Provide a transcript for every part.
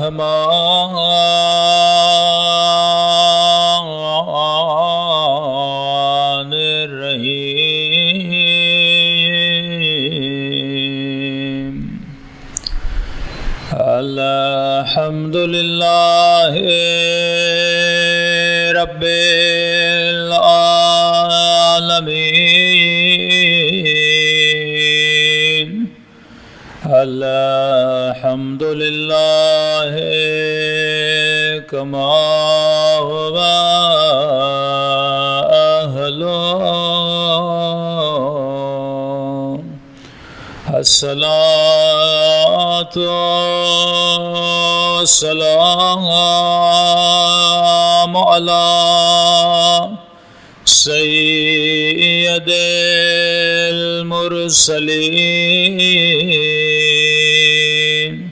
الله الرحمن الرحيم الحمد لله رب العالمين الحمد لله كما هو أهله الصلاة والسلام على سيد المرسلين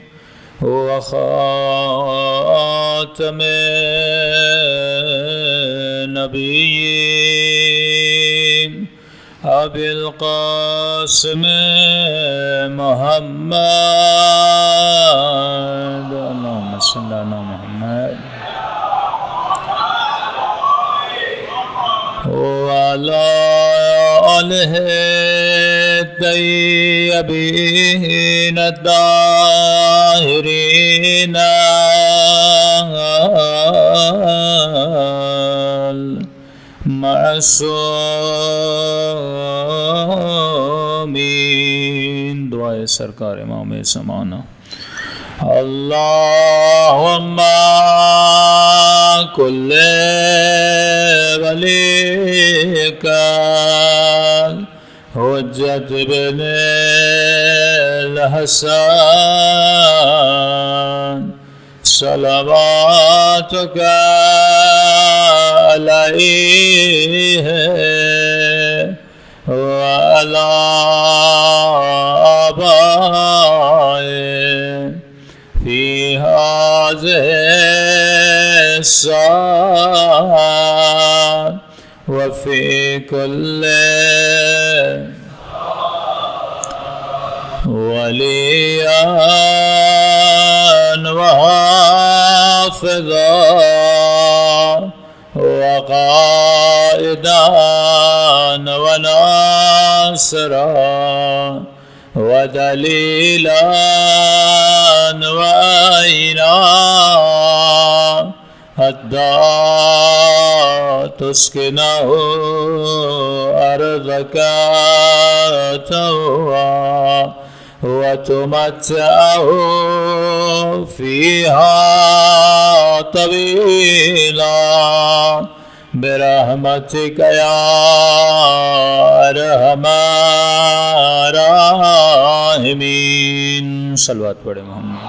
وخاتم النبيين أبي القاسم محمد اللهم صل على محمد وعلى آله الطيبين الطاهرين المعصومين دعائے سرکار امام زمانہ اللهم كل وليك حجة بن الحسن صلواتك عليه وعلى آبائه في هذه الساعة وفي كل وليا وحافظا وقائدا وناصرا ودليلا وعينا حتى تسكنه أرضك طوعا وتمتعه فيها طويلا برحمتك يا أرحم الراحمين صلوات پڑھیں محمد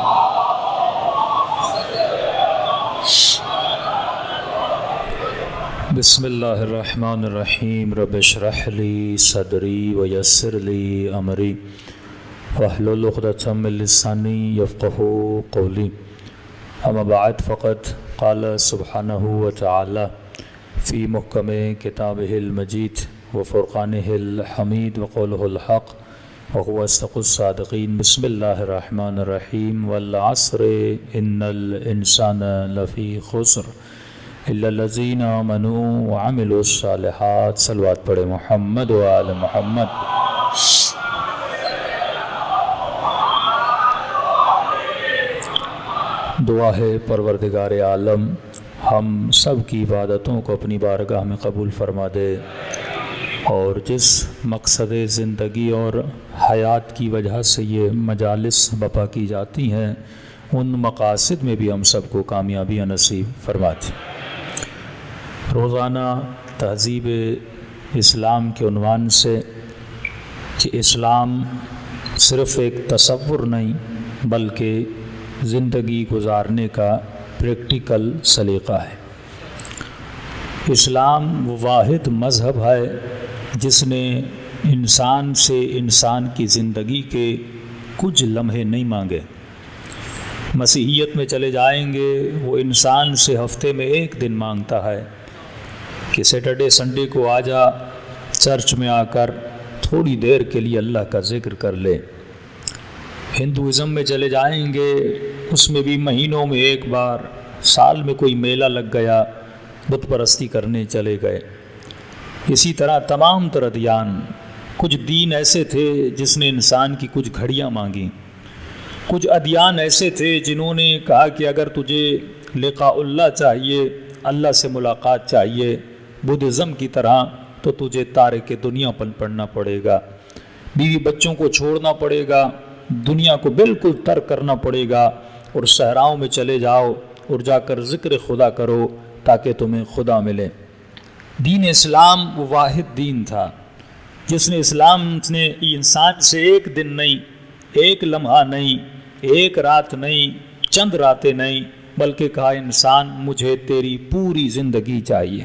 بسم اللہ الرحمن الرحیم رب اشرح لی صدری ویسر لی امری واحلل عقدۃ من لسانی یفقهوا قولی اما بعد فقد قال سبحانہ وتعالی فی محکم کتابہ المجید وفرقانہ الحمید وقولہ الحق وهو اصدق الصادقین بسم اللہ الرحمن الرحیم والعصر ان الانسان لفی خسر الا الذین آمنوا وعملوا الصالحات صلوات پڑھے محمد وآل محمد دعا ہے پروردگار عالم ہم سب کی عبادتوں کو اپنی بارگاہ میں قبول فرما دے اور جس مقصد زندگی اور حیات کی وجہ سے یہ مجالس بپا کی جاتی ہیں ان مقاصد میں بھی ہم سب کو کامیابیاں نصیب فرما دے۔ روزانہ تہذیب اسلام کے عنوان سے کہ اسلام صرف ایک تصور نہیں بلکہ زندگی گزارنے کا پریکٹیکل سلیقہ ہے۔ اسلام وہ واحد مذہب ہے جس نے انسان سے انسان کی زندگی کے کچھ لمحے نہیں مانگے۔ مسیحیت میں چلے جائیں گے وہ انسان سے ہفتے میں ایک دن مانگتا ہے کہ سیٹرڈے سنڈے کو آ جا چرچ میں آ کر تھوڑی دیر کے لیے اللہ کا ذکر کر لے۔ ہندوازم میں چلے جائیں گے، اس میں بھی مہینوں میں ایک بار، سال میں کوئی میلہ لگ گیا، بت پرستی کرنے چلے گئے۔ اسی طرح تمام تر ادیان، کچھ دین ایسے تھے جس نے انسان کی کچھ گھڑیاں مانگیں، کچھ ادیان ایسے تھے جنہوں نے کہا کہ اگر تجھے لقاء اللہ چاہیے، اللہ سے ملاقات چاہیے بدھزم کی طرح، تو تجھے تارک دنیا پن پڑنا پڑے گا، بیوی بچوں کو چھوڑنا پڑے گا، دنیا کو بالکل ترک کرنا پڑے گا، اور صحراؤں میں چلے جاؤ اور جا کر ذکر خدا کرو تاکہ تمہیں خدا ملے۔ دین اسلام وہ واحد دین تھا جس نے انسان سے ایک دن نہیں، ایک لمحہ نہیں، ایک رات نہیں، چند راتیں نہیں، بلکہ کہا انسان مجھے تیری پوری زندگی چاہیے۔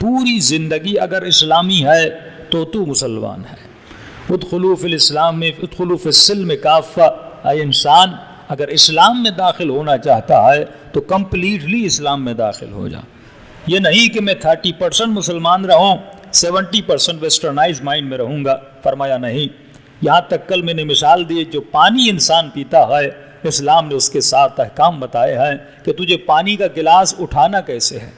پوری زندگی اگر اسلامی ہے تو مسلمان ہے۔ ادخلوا فی الاسلام میں ادخلوا فی السلم کافہ، اے انسان اگر اسلام میں داخل ہونا چاہتا ہے تو کمپلیٹلی اسلام میں داخل ہو جا۔ یہ نہیں کہ میں 30% مسلمان رہوں، 70% ویسٹرنائز مائنڈ میں رہوں گا، فرمایا نہیں۔ یہاں تک کل میں نے مثال دی، جو پانی انسان پیتا ہے، اسلام نے اس کے ساتھ احکام بتائے ہیں کہ تجھے پانی کا گلاس اٹھانا کیسے ہے،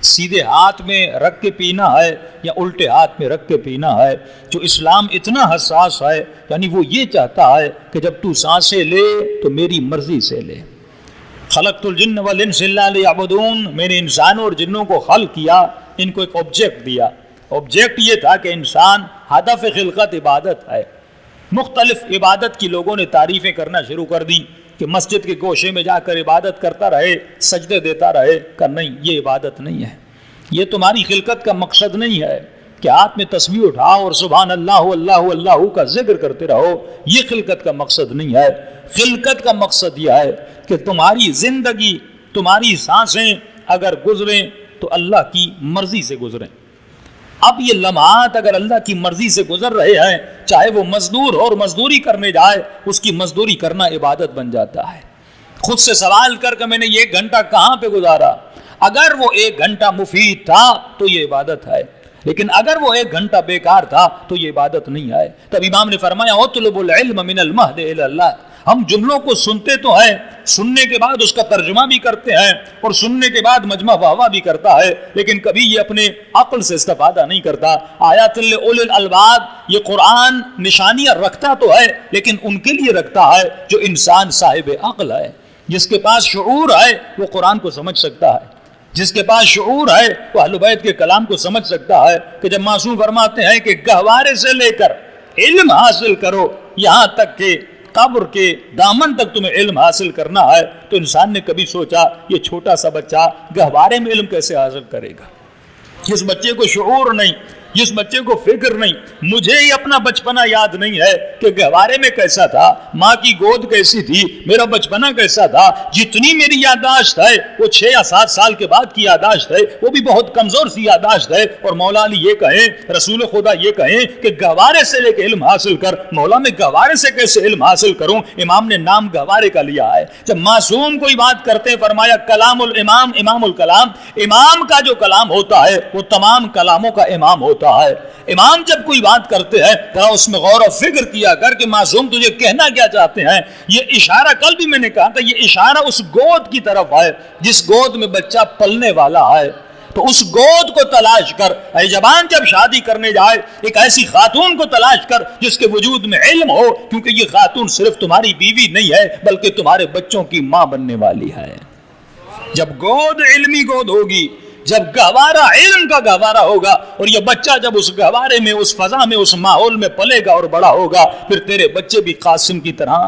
سیدھے ہاتھ میں رکھ کے پینا ہے یا الٹے ہاتھ میں رکھ کے پینا ہے۔ جو اسلام اتنا حساس ہے، یعنی وہ یہ چاہتا ہے کہ جب تو سانسیں لے تو میری مرضی سے لے۔ خلقت الجن والانس الا لیعبدون، میں نے انسانوں اور جنوں کو خلق کیا، ان کو ایک آبجیکٹ دیا۔ آبجیکٹ یہ تھا کہ انسان، ہدف خلقت عبادت ہے۔ مختلف عبادت کی لوگوں نے تعریفیں کرنا شروع کر دی کہ مسجد کے گوشے میں جا کر عبادت کرتا رہے، سجدے دیتا رہے، کہ نہیں، یہ عبادت نہیں ہے، یہ تمہاری خلقت کا مقصد نہیں ہے کہ ہاتھ میں تسبیح اٹھاؤ اور سبحان اللہ اللہ اللہ کا ذکر کرتے رہو، یہ خلقت کا مقصد نہیں ہے۔ خلقت کا مقصد یہ ہے کہ تمہاری زندگی، تمہاری سانسیں اگر گزریں تو اللہ کی مرضی سے گزریں۔ اب یہ لمحات اگر اللہ کی مرضی سے گزر رہے ہیں، چاہے وہ مزدور اور مزدوری کرنے جائے، اس کی مزدوری کرنا عبادت بن جاتا ہے۔ خود سے سوال کر کے میں نے یہ 1 گھنٹہ کہاں پہ گزارا؟ اگر وہ 1 گھنٹہ مفید تھا تو یہ عبادت ہے، لیکن اگر وہ 1 گھنٹہ بیکار تھا تو یہ عبادت نہیں ہے۔ تب امام نے فرمایا اطلب العلم من المہد الی اللہ۔ ہم جملوں کو سنتے تو ہیں، سننے کے بعد اس کا ترجمہ بھی کرتے ہیں اور سننے کے بعد مجمع واہ بھی کرتا ہے، لیکن کبھی یہ اپنے عقل سے استفادہ نہیں کرتا۔ آیات لأولی الالباب، یہ قرآن نشانیاں رکھتا تو ہے، لیکن ان کے لیے رکھتا ہے جو انسان صاحب عقل ہے، جس کے پاس شعور ہے وہ قرآن کو سمجھ سکتا ہے، جس کے پاس شعور ہے وہ اہل بیت کے کلام کو سمجھ سکتا ہے کہ جب معصوم فرماتے ہیں کہ گہوارے سے لے کر علم حاصل کرو، یہاں تک کہ قبر کے دامن تک تمہیں علم حاصل کرنا ہے، تو انسان نے کبھی سوچا یہ چھوٹا سا بچہ گہوارے میں علم کیسے حاصل کرے گا؟ جس بچے کو شعور نہیں، جس بچے کو فکر نہیں، مجھے ہی اپنا بچپنا یاد نہیں ہے کہ گہوارے میں کیسا تھا، ماں کی گود کیسی تھی، میرا بچپنا کیسا تھا۔ جتنی میری یادداشت ہے وہ 6 یا 7 سال کے بعد کی یادداشت ہے، وہ بھی بہت کمزور سی یادداشت ہے۔ اور مولا علی یہ کہیں، رسول خدا یہ کہیں کہ گہوارے سے لے کے علم حاصل کر۔ مولا میں گہوارے سے کیسے علم حاصل کروں؟ امام نے نام گہوارے کا لیا ہے۔ جب معصوم کوئی بات کرتے فرمایا کلام الامام امام الکلام، امام کا جو کلام ہوتا ہے وہ تمام کلاموں کا امام ہوتا ہے۔ امام جب کوئی بات کرتے ہیں ذرا اس میں غور و فکر کیا کر کہ معصوم تجھے کہنا کیا چاہتے ہیں۔ یہ اشارہ کل بھی میں نے کہا تھا، یہ اشارہ اس گود کی طرف ہے جس گود میں بچہ پلنے والا ہے۔ تو اس گود کو تلاش کر، اے جوان جب شادی کرنے جائے ایک ایسی خاتون کو تلاش کر جس کے وجود میں علم ہو، کیونکہ یہ خاتون صرف تمہاری بیوی نہیں ہے بلکہ تمہارے بچوں کی ماں بننے والی ہے۔ جب گود علمی گود ہوگی، جب گہوارہ علم کا گہوارہ ہوگا، اور یہ بچہ جب اس گہوارے میں، اس فضا میں، اس ماحول میں پلے گا اور بڑا ہوگا، پھر تیرے بچے بھی قاسم کی طرح،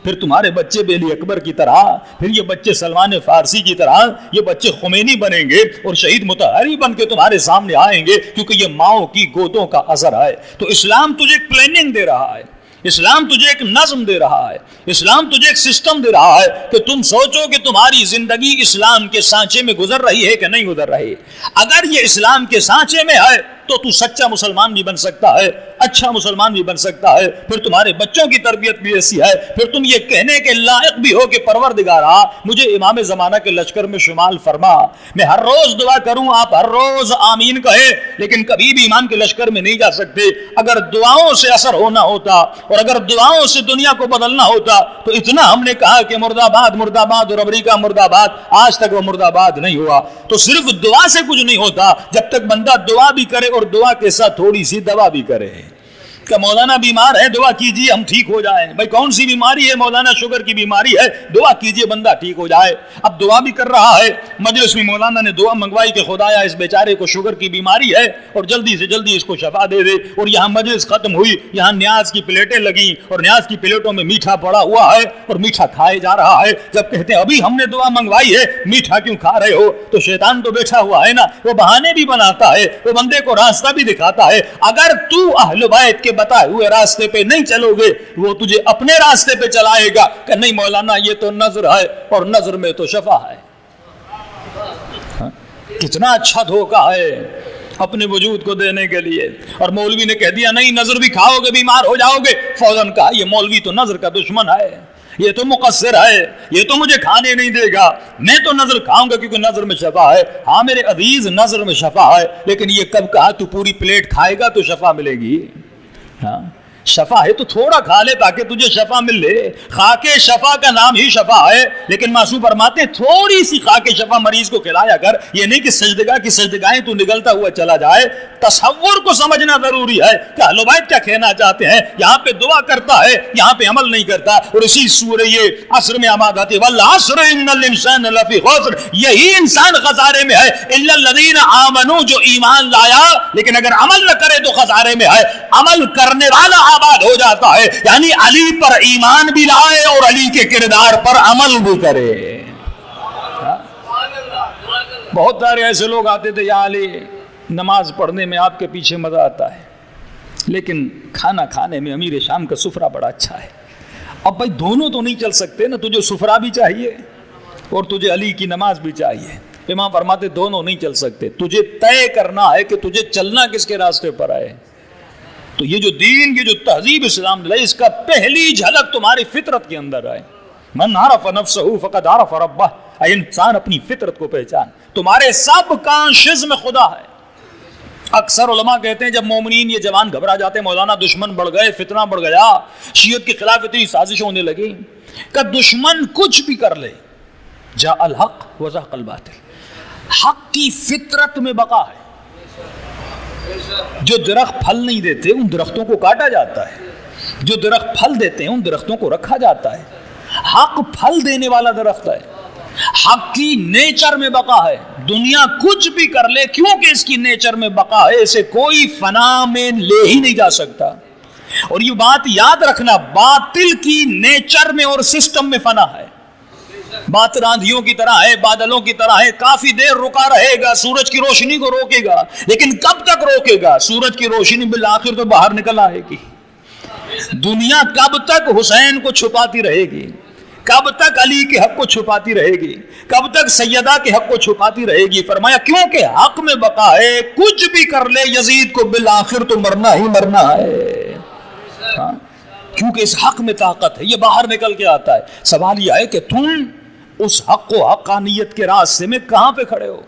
پھر تمہارے بچے بھی علی اکبر کی طرح، پھر یہ بچے سلمان فارسی کی طرح، یہ بچے خمینی بنیں گے اور شہید مطہری بن کے تمہارے سامنے آئیں گے، کیونکہ یہ ماؤں کی گودوں کا اثر ہے۔ تو اسلام تجھے ایک پلاننگ دے رہا ہے، اسلام تجھے ایک نظم دے رہا ہے، اسلام تجھے ایک سسٹم دے رہا ہے کہ تم سوچو کہ تمہاری زندگی اسلام کے سانچے میں گزر رہی ہے کہ نہیں گزر رہی۔ اگر یہ اسلام کے سانچے میں ہے تو تو سچا مسلمان بھی بن سکتا ہے، اچھا مسلمان بھی بن سکتا ہے، پھر تمہارے بچوں کی تربیت بھی ایسی ہے، پھر تم یہ کہنے کے لائق بھی ہو کہ پروردگارا مجھے امام زمانہ کے لشکر میں شمال فرما۔ میں ہر روز دعا کروں، آپ ہر روز آمین کہے، لیکن کبھی بھی امام کے لشکر میں نہیں جا سکتے۔ اگر دعاؤں سے اثر ہونا ہوتا اور اگر دعاؤں سے دنیا کو بدلنا ہوتا تو اتنا ہم نے کہا کہ مرد آباد مرد آباد اور امریکہ مرد آباد، آج تک وہ مرد آباد نہیں ہوا۔ تو صرف دعا سے کچھ نہیں ہوتا جب تک بندہ دعا بھی کرے اور دعا کے ساتھ تھوڑی سی دوا بھی کرے۔ کہ مولانا بیمار ہے، دعا کیجئے ہم ٹھیک ہو جائیں۔ بھائی کون سی بیماری ہے؟ مولانا شوگر کی بیماری ہے، دعا کیجئے بندہ ٹھیک ہو جائے۔ اب دعا بھی کر رہا ہے، مجلس میں مولانا نے دعا منگوائی کہ خدایا اس بیچارے کو شوگر کی بیماری ہے اور جلدی سے جلدی اس کو شفا دے دے، اور یہاں مجلس ختم ہوئی، یہاں نیاز کی پلیٹیں لگیں اور نیاز کی پلیٹوں میں میٹھا پڑا ہوا ہے اور میٹھا کھائے جا رہا ہے۔ جب کہتے ہیں ابھی ہم نے دعا منگوائی ہے، میٹھا کیوں کھا رہے ہو؟ تو شیطان تو بیٹھا ہوا ہے نا، وہ بہانے بھی بناتا ہے، وہ بندے کو راستہ بھی دکھاتا ہے۔ اگر تو اہل بیت کے بتائے ہوئے راستے پہ نہیں چلو گے، وہ تجھے اپنے راستے پہ چلائے گا کہ نہیں مولانا یہ تو نظر ہے اور نظر میں تو شفا ہے۔ کتنا اچھا دھوکہ ہے اپنے وجود کو دینے کے لیے۔ اور مولوی نے کہہ دیا نہیں نظر بھی کھاؤ گے بیمار ہو جاؤ گے، فوراً کہا یہ مولوی تو نظر کا دشمن ہے، یہ تو مقصر ہے، یہ تو مجھے کھانے نہیں دے گا، میں تو نظر کھاؤں گا کیونکہ نظر میں شفا ہے۔ ہاں میرے عزیز نظر میں شفا ہے، لیکن یہ کب کہا تو پوری پلیٹ کھائے گا تو شفا ملے گی؟ ہاں شفا ہے تو تھوڑا کھا لے تاکہ تجھے شفا مل لے۔ خاکے شفا کا نام ہی شفا ہے، لیکن معصوم فرماتے ہیں تھوڑی سی خاکے شفا مریض کو کھلایا کر، یہ نہیں کہ سجدگاہ کی سجدگاہیں تو نگلتا ہوا چلا جائے۔ تصور کو سمجھنا ضروری ہے کہ اہل بیت کیا کہنا چاہتے ہیں۔ یہاں پہ دعا کرتا ہے، یہاں پہ عمل نہیں کرتا۔ اور اسی سورہ یہ عصر میں آماد آتی ہے والعصر ان الانسان لفی خسر، یہی انسان خسارے میں ہے، الا الذین آمنوا، جو ایمان لایا لیکن اگر عمل نہ کرے تو خسارے میں ہے۔ عمل کرنے والا آباد ہو جاتا ہے، یعنی علی پر ایمان بھی لائے اور علی کے کردار پر عمل بھی کرے۔ بہت سارے ایسے لوگ آتے تھے یا علی نماز پڑھنے میں آپ کے پیچھے مزہ آتا ہے، لیکن کھانا کھانے میں امیر شام کا سفرہ بڑا اچھا ہے۔ اب بھائی دونوں تو نہیں چل سکتے نا، تجھے سفرہ بھی چاہیے اور تجھے علی کی نماز بھی چاہیے۔ امام فرماتے دونوں نہیں چل سکتے، تجھے طے کرنا ہے کہ تجھے چلنا کس کے راستے پر ہے۔ تو یہ جو دین، یہ جو تہذیب اسلام لائے، اس کا پہلی جھلک تمہاری فطرت کے اندر آئے۔ من عرف نفسہ فقد عرف ربہ، اے انسان اپنی فطرت کو پہچان، تمہارے سب کانشز میں خدا ہے۔ اکثر علماء کہتے ہیں جب مومنین یہ جوان گھبرا جاتے ہیں، مولانا دشمن بڑھ گئے، فتنہ بڑھ گیا، شیعت کے خلاف اتنی سازشیں ہونے لگی کہ دشمن کچھ بھی کر لے، جاء الحق وزهق الباطل، حق کی فطرت میں بقا ہے۔ جو درخت پھل نہیں دیتے ان درختوں کو کاٹا جاتا ہے، جو درخت پھل دیتے ہیں ان درختوں کو رکھا جاتا ہے۔ حق پھل دینے والا درخت ہے، حق کی نیچر میں بقا ہے۔ دنیا کچھ بھی کر لے کیونکہ اس کی نیچر میں بقا ہے، اسے کوئی فنا میں لے ہی نہیں جا سکتا۔ اور یہ بات یاد رکھنا، باطل کی نیچر میں اور سسٹم میں فنا ہے۔ بات آندھیوں کی طرح ہے، بادلوں کی طرح ہے، کافی دیر رکا رہے گا، سورج کی روشنی کو روکے گا، لیکن کب تک روکے گا؟ سورج کی روشنی بالآخر تو باہر نکل آئے گی۔ دنیا کب تک حسین کو چھپاتی رہے گی؟ کب تک علی کے حق کو چھپاتی رہے گی؟ کب تک سیدہ کے حق کو چھپاتی رہے گی؟ فرمایا کیونکہ حق میں بقا ہے، کچھ بھی کر لے یزید کو بالآخر تو مرنا ہی مرنا ہے۔ ہاں؟ کیونکہ اس حق میں طاقت ہے، یہ باہر نکل کے آتا ہے۔ سوال یہ ہے کہ تم اس حق و حقانیت کے راستے میں کہاں پہ کھڑے ہو؟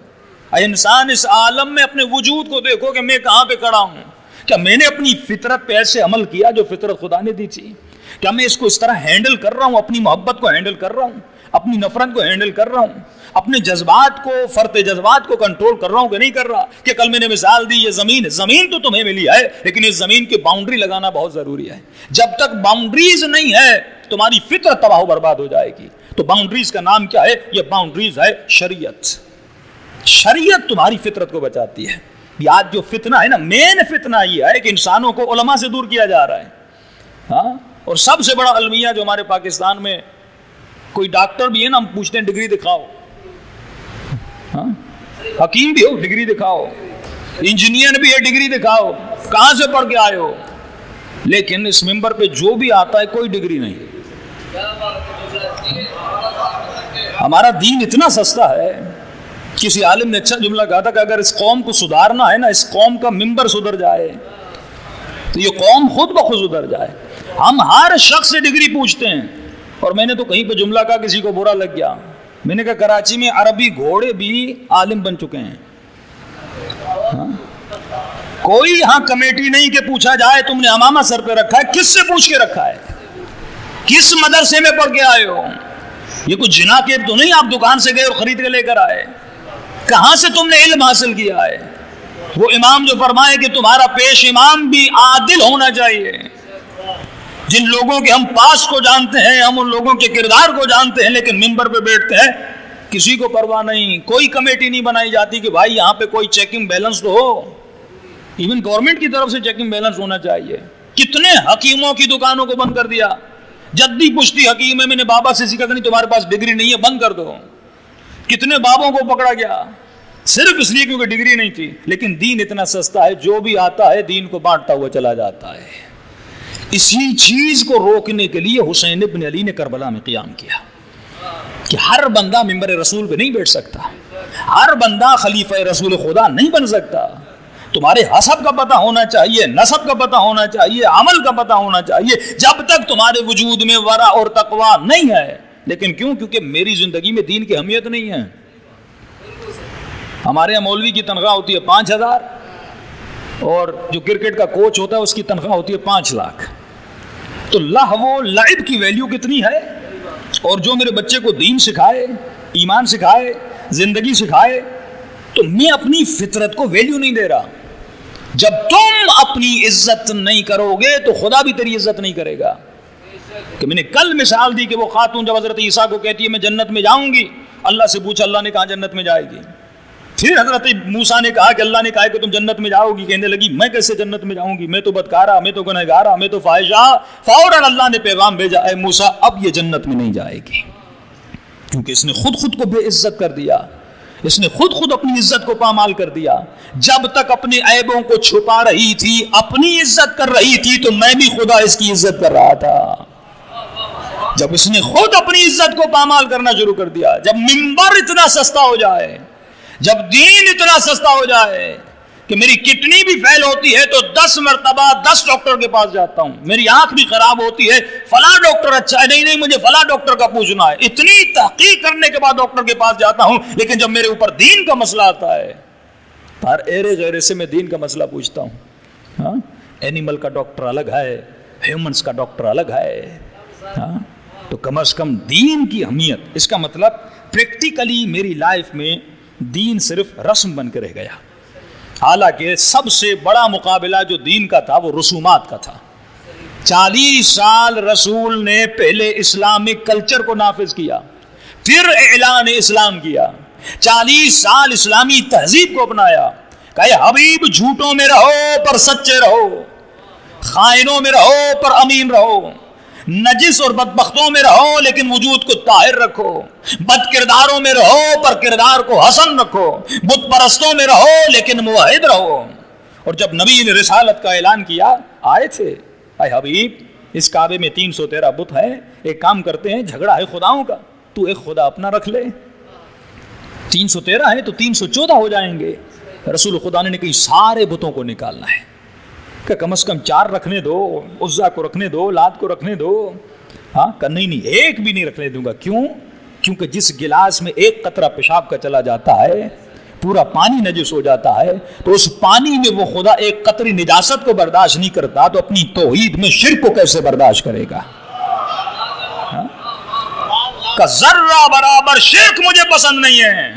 اے انسان اس عالم میں اپنے وجود کو دیکھو کہ میں کہاں پہ کھڑا ہوں۔ کیا میں نے اپنی فطرت پہ ایسے عمل کیا جو فطرت خدا نے دی تھی؟ کیا میں اس کو اس طرح ہینڈل کر رہا ہوں؟ اپنی محبت کو ہینڈل کر رہا ہوں، اپنی نفرت کو ہینڈل کر رہا ہوں، اپنے جذبات کو، فرط جذبات کو کنٹرول کر رہا ہوں کہ نہیں کر رہا؟ کہ کل میں نے مثال دی، یہ زمین تو تمہیں ملی ہے، لیکن اس زمین کی باؤنڈری لگانا بہت ضروری ہے۔ جب تک باؤنڈریز نہیں ہے تمہاری فطرت تباہ و برباد ہو جائے گی۔ تو باؤنڈریز کا نام کیا ہے؟ یہ باؤنڈریز ہے شریعت۔ شریعت تمہاری فطرت کو بچاتی ہے۔ آج جو فتنہ ہے نا، مین فتنہ یہ ہے کہ انسانوں کو علماء سے دور کیا جا رہا ہے۔ ہاں، اور سب سے بڑا المیہ جو ہمارے پاکستان میں، کوئی ڈاکٹر بھی ہے نا، ہم پوچھتے ہیں ڈگری دکھاؤ، ہاں حکیم بھی ہو ڈگری دکھاؤ، انجینئر بھی ہے ڈگری دکھاؤ، کہاں سے پڑھ کے آئے ہو؟ لیکن اس ممبر پہ جو بھی آتا ہے کوئی ڈگری نہیں۔ ہمارا دین اتنا سستا ہے کسی عالم نے اچھا جملہ کہا تھا کہ اگر اس قوم کو سدھارنا ہے نا، اس قوم کا ممبر سدھر جائے تو یہ قوم خود بخود سدھر جائے۔ ہم ہر شخص سے ڈگری پوچھتے ہیں، اور میں نے تو کہیں پہ جملہ کہا کسی کو برا لگ گیا، میں نے کہا کراچی میں عربی گھوڑے بھی عالم بن چکے ہیں۔ کوئی یہاں کمیٹی نہیں کہ پوچھا جائے تم نے امامہ سر پہ رکھا ہے، کس سے پوچھ کے رکھا ہے، کس مدرسے میں پڑھ کے آئے ہو؟ یہ کوئی جنا کے تو نہیں آپ دکان سے گئے اور خرید کے لے کر آئے، کہاں سے تم نے علم حاصل کیا ہے؟ وہ امام جو فرمائے کہ تمہارا پیش امام بھی عادل ہونا چاہیے۔ جن لوگوں کے ہم پاس کو جانتے ہیں، ہم ان لوگوں کے کردار کو جانتے ہیں، لیکن ممبر پہ بیٹھتے ہیں، کسی کو پرواہ نہیں، کوئی کمیٹی نہیں بنائی جاتی کہ بھائی یہاں پہ کوئی چیکنگ بیلنس تو ہو۔ ایون گورنمنٹ کی طرف سے چیکنگ بیلنس ہونا چاہیے۔ کتنے حکیموں کی دکانوں کو بند کر دیا، جدی پشتی حکیم ہے، میں نے بابا سے سیکھا کہ نہیں تمہارے پاس ڈگری نہیں ہے بند کر دو۔ کتنے بابوں کو پکڑا گیا صرف اس لیے کیونکہ ڈگری نہیں تھی۔ لیکن دین اتنا سستا ہے، جو بھی آتا ہے دین کو بانٹتا ہوا چلا جاتا ہے۔ اسی چیز کو روکنے کے لیے حسین ابن علی نے کربلا میں قیام کیا کہ ہر بندہ ممبر رسول پہ نہیں بیٹھ سکتا، ہر بندہ خلیفہ رسول خدا نہیں بن سکتا۔ تمہارے حسب کا پتہ ہونا چاہیے، نسب کا پتہ ہونا چاہیے، عمل کا پتہ ہونا چاہیے، جب تک تمہارے وجود میں ورع اور تقوی نہیں ہے۔ لیکن کیوں؟ کیونکہ میری زندگی میں دین کی اہمیت نہیں ہے۔ ہمارے یہاں مولوی کی تنخواہ ہوتی ہے 5,000 اور جو کرکٹ کا کوچ ہوتا ہے اس کی تنخواہ ہوتی ہے 5 لاکھ۔ تو لہو و لعب کی ویلیو کتنی ہے؟ اور جو میرے بچے کو دین سکھائے، ایمان سکھائے، زندگی سکھائے، تو میں اپنی فطرت کو ویلیو نہیں دے رہا۔ جب تم اپنی عزت نہیں کرو گے تو خدا بھی تیری عزت نہیں کرے گا۔ کہ میں نے کل مثال دی کہ وہ خاتون جب حضرت عیسیٰ کو کہتی ہے میں جنت میں جاؤں گی، اللہ سے پوچھا، اللہ نے کہا جنت میں جائے گی۔ پھر حضرت موسیٰ نے کہا کہ اللہ نے کہا کہ تم جنت میں جاؤ گی، کہنے لگی میں کیسے جنت میں جاؤں گی، میں تو بدکارہ، میں تو گنہگارہ، میں تو فاحشہ۔ فوراً اللہ نے پیغام بھیجا، اے موسیٰ اب یہ جنت میں نہیں جائے گی، کیونکہ اس نے خود کو بے عزت کر دیا، اس نے خود اپنی عزت کو پامال کر دیا۔ جب تک اپنے عیبوں کو چھپا رہی تھی، اپنی عزت کر رہی تھی، تو میں بھی خدا اس کی عزت کر رہا تھا۔ جب اس نے خود اپنی عزت کو پامال کرنا شروع کر دیا، جب منبر اتنا سستا ہو جائے، جب دین اتنا سستا ہو جائے کہ میری کڈنی بھی فیل ہوتی ہے تو 10 مرتبہ 10 ڈاکٹر کے پاس جاتا ہوں، میری آنکھ بھی خراب ہوتی ہے، فلاں ڈاکٹر اچھا ہے، نہیں مجھے فلاں ڈاکٹر کا پوچھنا ہے، اتنی تحقیق کرنے کے بعد ڈاکٹر کے پاس جاتا ہوں۔ لیکن جب میرے اوپر دین کا مسئلہ آتا ہے، ہر ایرے غیرے سے میں دین کا مسئلہ پوچھتا ہوں۔ ہاں، اینیمل کا ڈاکٹر الگ ہے، ہیومنس کا ڈاکٹر الگ ہے۔ ہاں، تو کم از کم دین کی اہمیت، اس کا مطلب پریکٹیکلی میری لائف میں دین صرف رسم بن کے رہ گیا۔ حالانکہ سب سے بڑا مقابلہ جو دین کا تھا وہ رسومات کا تھا۔ 40 سال رسول نے پہلے اسلامک کلچر کو نافذ کیا، پھر اعلان اسلام کیا، 40 سال اسلامی تہذیب کو اپنایا۔ کہے حبیب جھوٹوں میں رہو پر سچے رہو، خائنوں میں رہو پر امین رہو، نجس اور بدبختوں میں رہو لیکن وجود کو طاہر رکھو، بد کرداروں میں رہو پر کردار کو حسن رکھو، بت پرستوں میں رہو لیکن موحد رہو۔ اور جب نبی نے رسالت کا اعلان کیا، آئے تھے، اے حبیب اس کعبے میں 313 بت ہیں، ایک کام کرتے ہیں، جھگڑا ہے خداؤں کا، تو ایک خدا اپنا رکھ لے، 313 ہے تو 314 ہو جائیں گے۔ رسول خدا نے کہی سارے بتوں کو نکالنا ہے، کہ کم از کم 4 رکھنے دو، عزا کو رکھنے دو، لات کو رکھنے دو۔ ہاں کہ نہیں ایک بھی نہیں رکھنے دوں گا۔ کیوں؟ کیونکہ جس گلاس میں ایک قطرہ پیشاب کا چلا جاتا ہے پورا پانی نجس ہو جاتا ہے، تو اس پانی میں وہ خدا ایک قطری نجاست کو برداشت نہیں کرتا، تو اپنی توحید میں شرک کو کیسے برداشت کرے گا؟ کہ ذرہ برابر شرک مجھے پسند نہیں ہے۔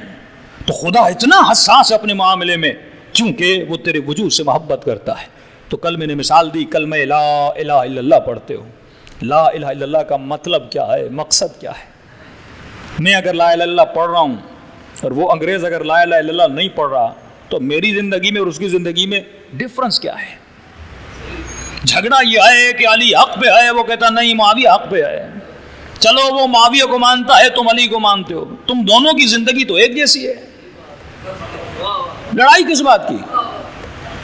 تو خدا اتنا حساس ہے اپنے معاملے میں کیونکہ وہ تیرے وجود سے محبت کرتا ہے۔ تو کل میں نے مثال دی، کلمہ لا الہ الا اللہ پڑھتے ہو، لا الہ الا اللہ کا مطلب کیا ہے، مقصد کیا ہے؟ میں اگر لا الہ الا اللہ پڑھ رہا ہوں اور وہ انگریز اگر لا الہ الا اللہ نہیں پڑھ رہا، تو میری زندگی میں اور اس کی زندگی میں ڈفرنس کیا ہے؟ جھگڑا یہ ہے کہ علی حق پہ ہے، وہ کہتا نہیں معاویہ حق پہ ہے، چلو وہ معاویہ کو مانتا ہے، تم علی کو مانتے ہو، تم دونوں کی زندگی تو ایک جیسی ہے، لڑائی کس بات کی؟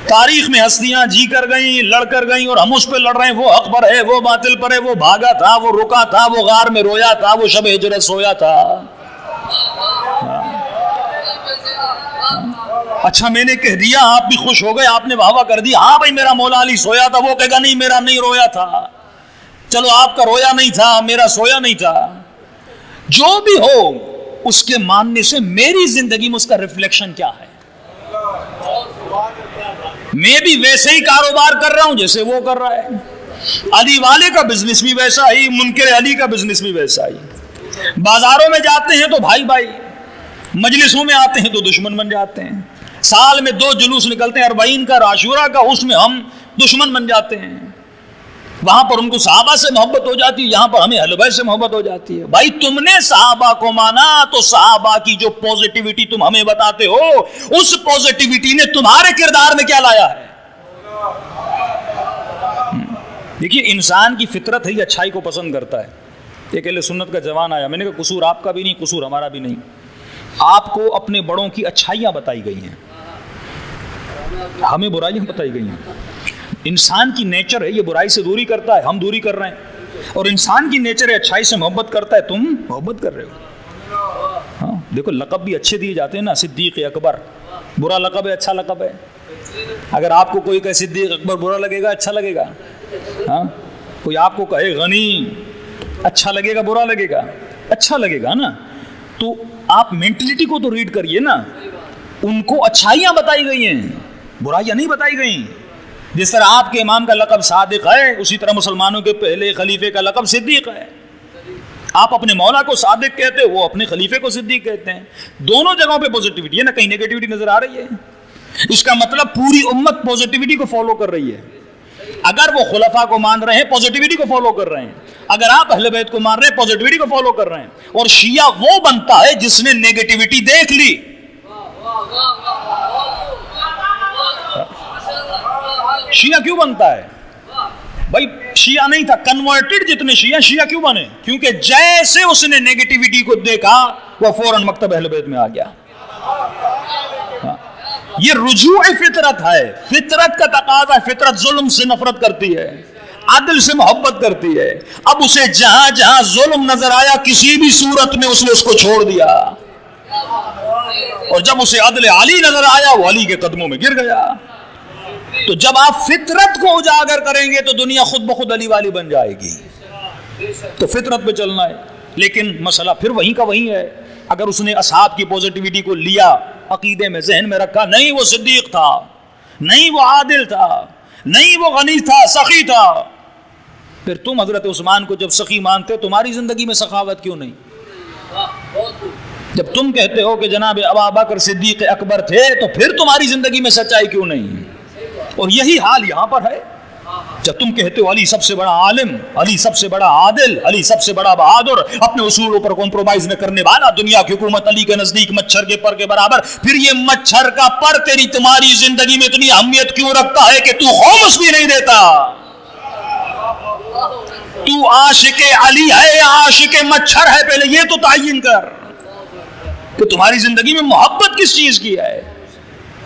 تاریخ میں ہستیاں جی کر گئیں، لڑ کر گئیں، اور ہم اس پہ لڑ رہے ہیں، وہ حق پر ہے، وہ باطل پر ہے، وہ بھاگا تھا، وہ رکا تھا، وہ غار میں رویا تھا، وہ شب ہجرت سویا تھا۔ اچھا میں نے کہہ دیا آپ بھی خوش ہو گئے, آپ نے واہ واہ کر دی, ہاں بھائی میرا مولا علی سویا تھا, وہ کہے گا نہیں میرا نہیں رویا تھا, چلو آپ کا رویا نہیں تھا میرا سویا نہیں تھا. جو بھی ہو اس کے ماننے سے میری زندگی میں اس کا ریفلیکشن کیا ہے. میں بھی ویسے ہی کاروبار کر رہا ہوں جیسے وہ کر رہا ہے, علی والے کا بزنس بھی ویسا ہی, منکر علی کا بزنس بھی ویسا ہی. بازاروں میں جاتے ہیں تو بھائی بھائی, مجلسوں میں آتے ہیں تو دشمن بن جاتے ہیں. سال میں 2 جلوس نکلتے ہیں, 40 کا عاشورہ کا, اس میں ہم دشمن بن جاتے ہیں. وہاں پر ان کو صحابہ سے محبت ہو جاتی ہے, یہاں پر ہمیں اہل بیت سے محبت ہو جاتی ہے. بھائی تم نے صحابہ کو مانا تو صحابہ کی جو پوزیٹیوٹی تم ہمیں بتاتے ہو, اس پوزیٹیوٹی نے تمہارے کردار میں کیا لایا ہے. دیکھیے انسان کی فطرت ہے یہ اچھائی کو پسند کرتا ہے. ایک اہل سنت کا جوان آیا, میں نے کہا قصور آپ کا بھی نہیں, قصور ہمارا بھی نہیں, آپ کو اپنے بڑوں کی اچھائیاں بتائی گئی ہیں, ہمیں برائیاں بتائی گئی ہیں. انسان کی نیچر ہے یہ برائی سے دوری کرتا ہے, ہم دوری کر رہے ہیں, اور انسان کی نیچر ہے اچھائی سے محبت کرتا ہے, تم محبت کر رہے ہو. ہاں دیکھو لقب بھی اچھے دیے جاتے ہیں نا, صدیق اکبر برا لقب ہے اچھا لقب ہے. اگر آپ کو کوئی کہے صدیق اکبر برا لگے گا اچھا لگے گا؟ ہاں کوئی آپ کو کہے غنی اچھا لگے گا برا لگے گا؟ اچھا لگے گا نا. تو آپ مینٹلٹی کو تو ریڈ کریے نا, ان کو اچھائیاں بتائی گئی ہیں, برائیاں نہیں بتائی گئیں. جس طرح آپ کے امام کا لقب صادق ہے, اسی طرح مسلمانوں کے پہلے خلیفے کا لقب صدیق ہے. آپ اپنے مولا کو صادق کہتے ہیں, وہ اپنے خلیفے کو صدیق کہتے ہیں. دونوں جگہوں پہ پوزیٹیوٹی ہے نا, کہیں نیگیٹیوٹی نظر آ رہی ہے. اس کا مطلب پوری امت پوزیٹیوٹی کو فالو کر رہی ہے. اگر وہ خلفاء کو مان رہے ہیں پوزیٹیوٹی کو فالو کر رہے ہیں, اگر آپ اہل بیت کو مان رہے ہیں پوزیٹیوٹی کو فالو کر رہے ہیں. اور شیعہ وہ بنتا ہے جس نے نیگیٹیوٹی دیکھ لی. شیعہ کیوں بنتا ہے بھائی؟ شیعہ نہیں تھا, کنورٹڈ جتنے شیعہ کیوں بنے؟ کیونکہ جیسے اس نے نیگیٹیوٹی کو دیکھا وہ فوراً مکتب اہل بیت میں آ گیا. یہ رجوع فطرت ہے, فطرت کا تقاضا. فطرت ظلم سے نفرت کرتی ہے, عدل سے محبت کرتی ہے. اب اسے جہاں جہاں ظلم نظر آیا کسی بھی صورت میں اس نے اس کو چھوڑ دیا, اور جب اسے عدل علی نظر آیا وہ علی کے قدموں میں گر گیا. تو جب آپ فطرت کو اجاگر کریں گے تو دنیا خود بخود علی والی بن جائے گی. تو فطرت پہ چلنا ہے. لیکن مسئلہ پھر وہیں کا وہیں ہے. اگر اس نے اصحاب کی پوزیٹیوٹی کو لیا, عقیدے میں ذہن میں رکھا, نہیں وہ صدیق تھا, نہیں وہ عادل تھا, نہیں وہ غنی تھا, سخی تھا, پھر تم حضرت عثمان کو جب سخی مانتے تمہاری زندگی میں سخاوت کیوں نہیں؟ جب تم کہتے ہو کہ جناب ابو بکر صدیق اکبر تھے تو پھر تمہاری زندگی میں سچائی کیوں نہیں؟ اور یہی حال یہاں پر ہے. جب تم کہتے ہو علی سب سے بڑا عالم, علی سب سے بڑا عادل, علی سب سے بڑا بہادر, اپنے اصولوں پر کمپرومائز نہ کرنے والا, دنیا کی حکومت علی کے نزدیک مچھر کے پر کے برابر, پھر یہ مچھر کا پر تیری تمہاری زندگی میں اتنی اہمیت کیوں رکھتا ہے کہ تو خاموش بھی نہیں دیتا؟ تو عاشق علی ہے یا عاشق مچھر ہے؟ پہلے یہ تو تعین کر کہ تمہاری زندگی میں محبت کس چیز کی ہے.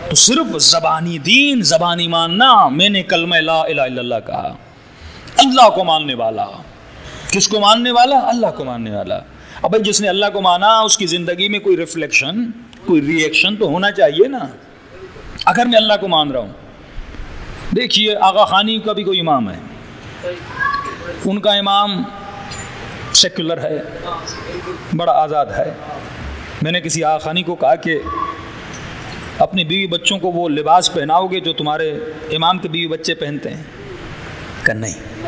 تو صرف زبانی دین, زبانی ماننا, میں نے کلمہ لا الہ الا اللہ کہا, اللہ کو ماننے والا. کس کو ماننے والا؟ اللہ کو ماننے والا. اب بھائی جس نے اللہ کو مانا اس کی زندگی میں کوئی ریفلیکشن, کوئی ری ایکشن تو ہونا چاہیے نا. اگر میں اللہ کو مان رہا ہوں, دیکھیے آغا خانی کا بھی کوئی امام ہے, ان کا امام سیکولر ہے, بڑا آزاد ہے. میں نے کسی آغا خانی کو کہا کہ اپنی بیوی بچوں کو وہ لباس پہناؤ گے جو تمہارے امام کے بیوی بچے پہنتے ہیں؟ کہ نہیں,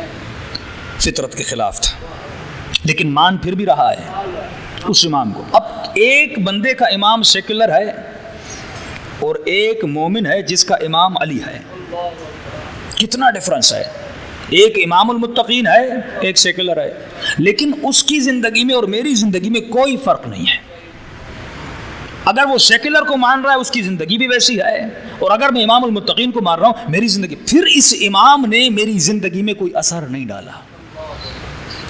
فطرت کے خلاف تھا, لیکن مان پھر بھی رہا ہے اس امام کو. اب ایک بندے کا امام سیکولر ہے اور ایک مومن ہے جس کا امام علی ہے, کتنا ڈفرنس ہے. ایک امام المتقین ہے, ایک سیکولر ہے, لیکن اس کی زندگی میں اور میری زندگی میں کوئی فرق نہیں ہے. اگر وہ سیکولر کو مان رہا ہے اس کی زندگی بھی ویسی ہے, اور اگر میں امام المتقین کو مان رہا ہوں میری زندگی, پھر اس امام نے میری زندگی میں کوئی اثر نہیں ڈالا.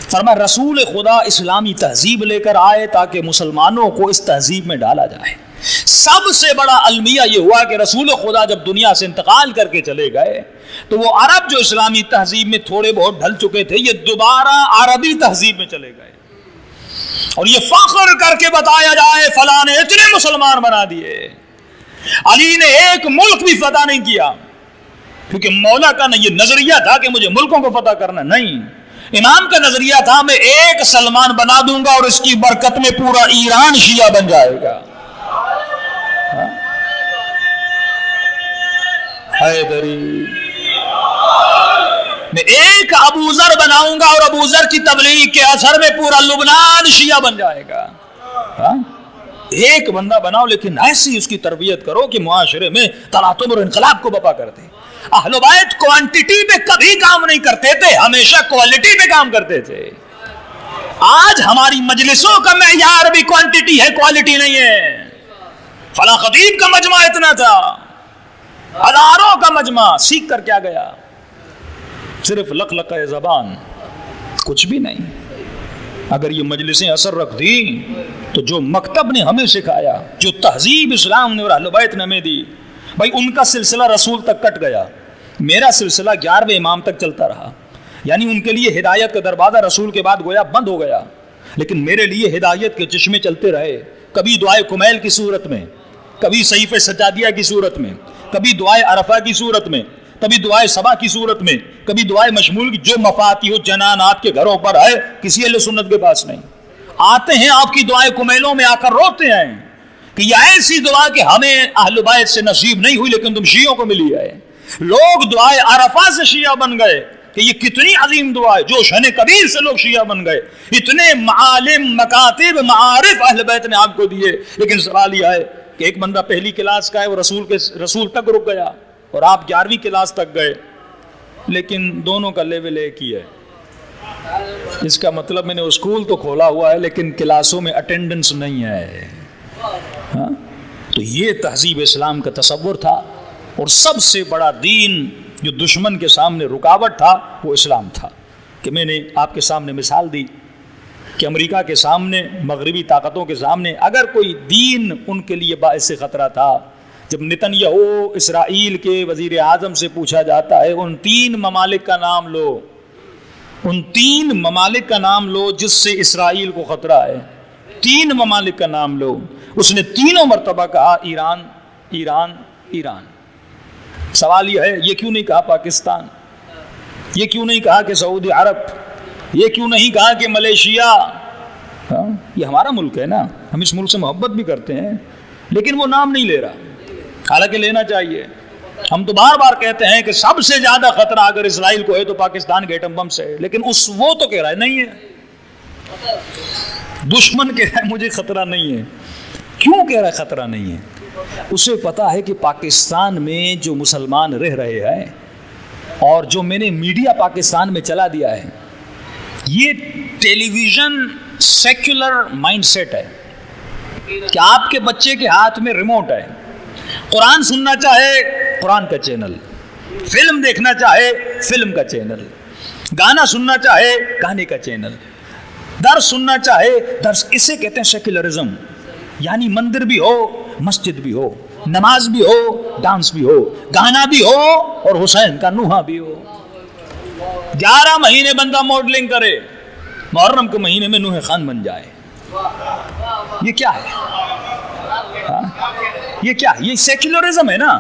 فرمایا رسول خدا اسلامی تہذیب لے کر آئے تاکہ مسلمانوں کو اس تہذیب میں ڈالا جائے. سب سے بڑا المیہ یہ ہوا کہ رسول خدا جب دنیا سے انتقال کر کے چلے گئے تو وہ عرب جو اسلامی تہذیب میں تھوڑے بہت ڈھل چکے تھے یہ دوبارہ عربی تہذیب میں چلے گئے, اور یہ فخر کر کے بتایا جائے فلاں نے اتنے مسلمان بنا دیے. علی نے ایک ملک بھی فتح نہیں کیا، کیونکہ مولا کا نہ یہ نظریہ تھا کہ مجھے ملکوں کو فتح کرنا، نہیں، امام کا نظریہ تھا میں ایک سلمان بنا دوں گا اور اس کی برکت میں پورا ایران شیعہ بن جائے گا۔ حیدری، میں ایک ابو ذر بناؤں گا اور ابو ذر کی تبلیغ کے اثر میں پورا لبنان شیعہ بن جائے گا۔ ایک بندہ بناؤ لیکن ایسی اس کی تربیت کرو کہ معاشرے میں تلاطم اور انقلاب کو بپا کر دے۔ اہل بیت کوانٹٹی پہ کبھی کام نہیں کرتے تھے، ہمیشہ کوالٹی پہ کام کرتے تھے۔ آج ہماری مجلسوں کا معیار بھی کوانٹٹی ہے، کوالٹی نہیں ہے۔ فلاں خطیب کا مجمع اتنا تھا، ہزاروں کا مجمع، سیکھ کر کیا گیا؟ صرف لقلقہ زبان، کچھ بھی نہیں۔ اگر یہ مجلسیں اثر رکھ دی تو جو مکتب نے ہمیں سکھایا، جو تہذیب اسلام نے اور اہل بیت نے ہمیں دی، بھائی ان کا سلسلہ رسول تک کٹ گیا، میرا سلسلہ 11ویں امام تک چلتا رہا، یعنی ان کے لیے ہدایت کا دروازہ رسول کے بعد گویا بند ہو گیا، لیکن میرے لیے ہدایت کے چشمے چلتے رہے، کبھی دعائے کمیل کی صورت میں، کبھی صحیفہ سجادیہ کی صورت میں، کبھی دعائے عرفہ کی صورت میں، کبھی دعائے صبا کی صورت میں، کبھی دعائے مشمول کی، جو مفاتیح جنانات کے گھروں پر ہے کسی اہل سنت کے پاس نہیں۔ آتے ہیں آپ کی دعائے کمیلوں میں آ کر روتے ہیں کہ یہ ایسی دعا کہ ہمیں اہل بیت سے نصیب نہیں ہوئی لیکن تم شیعوں کو ملی ہے۔ لوگ دعائے عرفہ سے شیعہ بن گئے کہ یہ کتنی عظیم دعا ہے، جو شن کبیر سے لوگ شیعہ بن گئے، اتنے معالم، مکاتب، معارف اہل بیت نے آپ کو دیے، لیکن سوال یہ ہے کہ ایک بندہ پہلی کلاس کا ہے، وہ رسول تک رک گیا اور آپ 11ویں کلاس تک گئے، لیکن دونوں کا لیول ایک ہی ہے۔ اس کا مطلب میں نے اسکول تو کھولا ہوا ہے لیکن کلاسوں میں اٹینڈنس نہیں ہے۔ تو یہ تہذیب اسلام کا تصور تھا، اور سب سے بڑا دین جو دشمن کے سامنے رکاوٹ تھا وہ اسلام تھا۔ کہ میں نے آپ کے سامنے مثال دی کہ امریکہ کے سامنے، مغربی طاقتوں کے سامنے اگر کوئی دین ان کے لیے باعث خطرہ تھا، جب نتنیاہو اسرائیل کے وزیر اعظم سے پوچھا جاتا ہے ان 3 ممالک کا نام لو، ان 3 ممالک کا نام لو جس سے اسرائیل کو خطرہ ہے، 3 ممالک کا نام لو، اس نے تینوں مرتبہ کہا ایران، ایران، ایران۔ سوال یہ ہے یہ کیوں نہیں کہا پاکستان، یہ کیوں نہیں کہا کہ سعودی عرب، یہ کیوں نہیں کہا کہ ملیشیا؟ یہ ہمارا ملک ہے نا، ہم اس ملک سے محبت بھی کرتے ہیں، لیکن وہ نام نہیں لے رہا، حالانکہ لینا چاہیے۔ ہم تو بار بار کہتے ہیں کہ سب سے زیادہ خطرہ اگر اسرائیل کو ہے تو پاکستان کے ایٹم بم سے ہے، لیکن وہ تو کہہ رہا ہے نہیں ہے، دشمن کہہ رہا ہے مجھے خطرہ نہیں ہے۔ کیوں کہہ رہا ہے خطرہ نہیں ہے؟ اسے پتا ہے کہ پاکستان میں جو مسلمان رہ رہے ہیں اور جو میں نے میڈیا پاکستان میں چلا دیا ہے، یہ ٹیلی ویژن سیکولر مائنڈ سیٹ ہے کہ آپ کے بچے کے ہاتھ میں ریموٹ ہے، قرآن سننا چاہے قرآن کا چینل، فلم دیکھنا چاہے فلم کا چینل، گانا سننا چاہے گانے کا چینل، درس سننا چاہے درس۔ اسے کہتے ہیں سیکولرزم، یعنی مندر بھی ہو، مسجد بھی ہو، نماز بھی ہو، ڈانس بھی ہو، گانا بھی ہو اور حسین کا نوحہ بھی ہو۔ 11 مہینے بندہ ماڈلنگ کرے، محرم کے مہینے میں نوح خان بن جائے، یہ کیا ہے؟ یہ کیا ہے؟ یہ سیکولرزم ہے نا،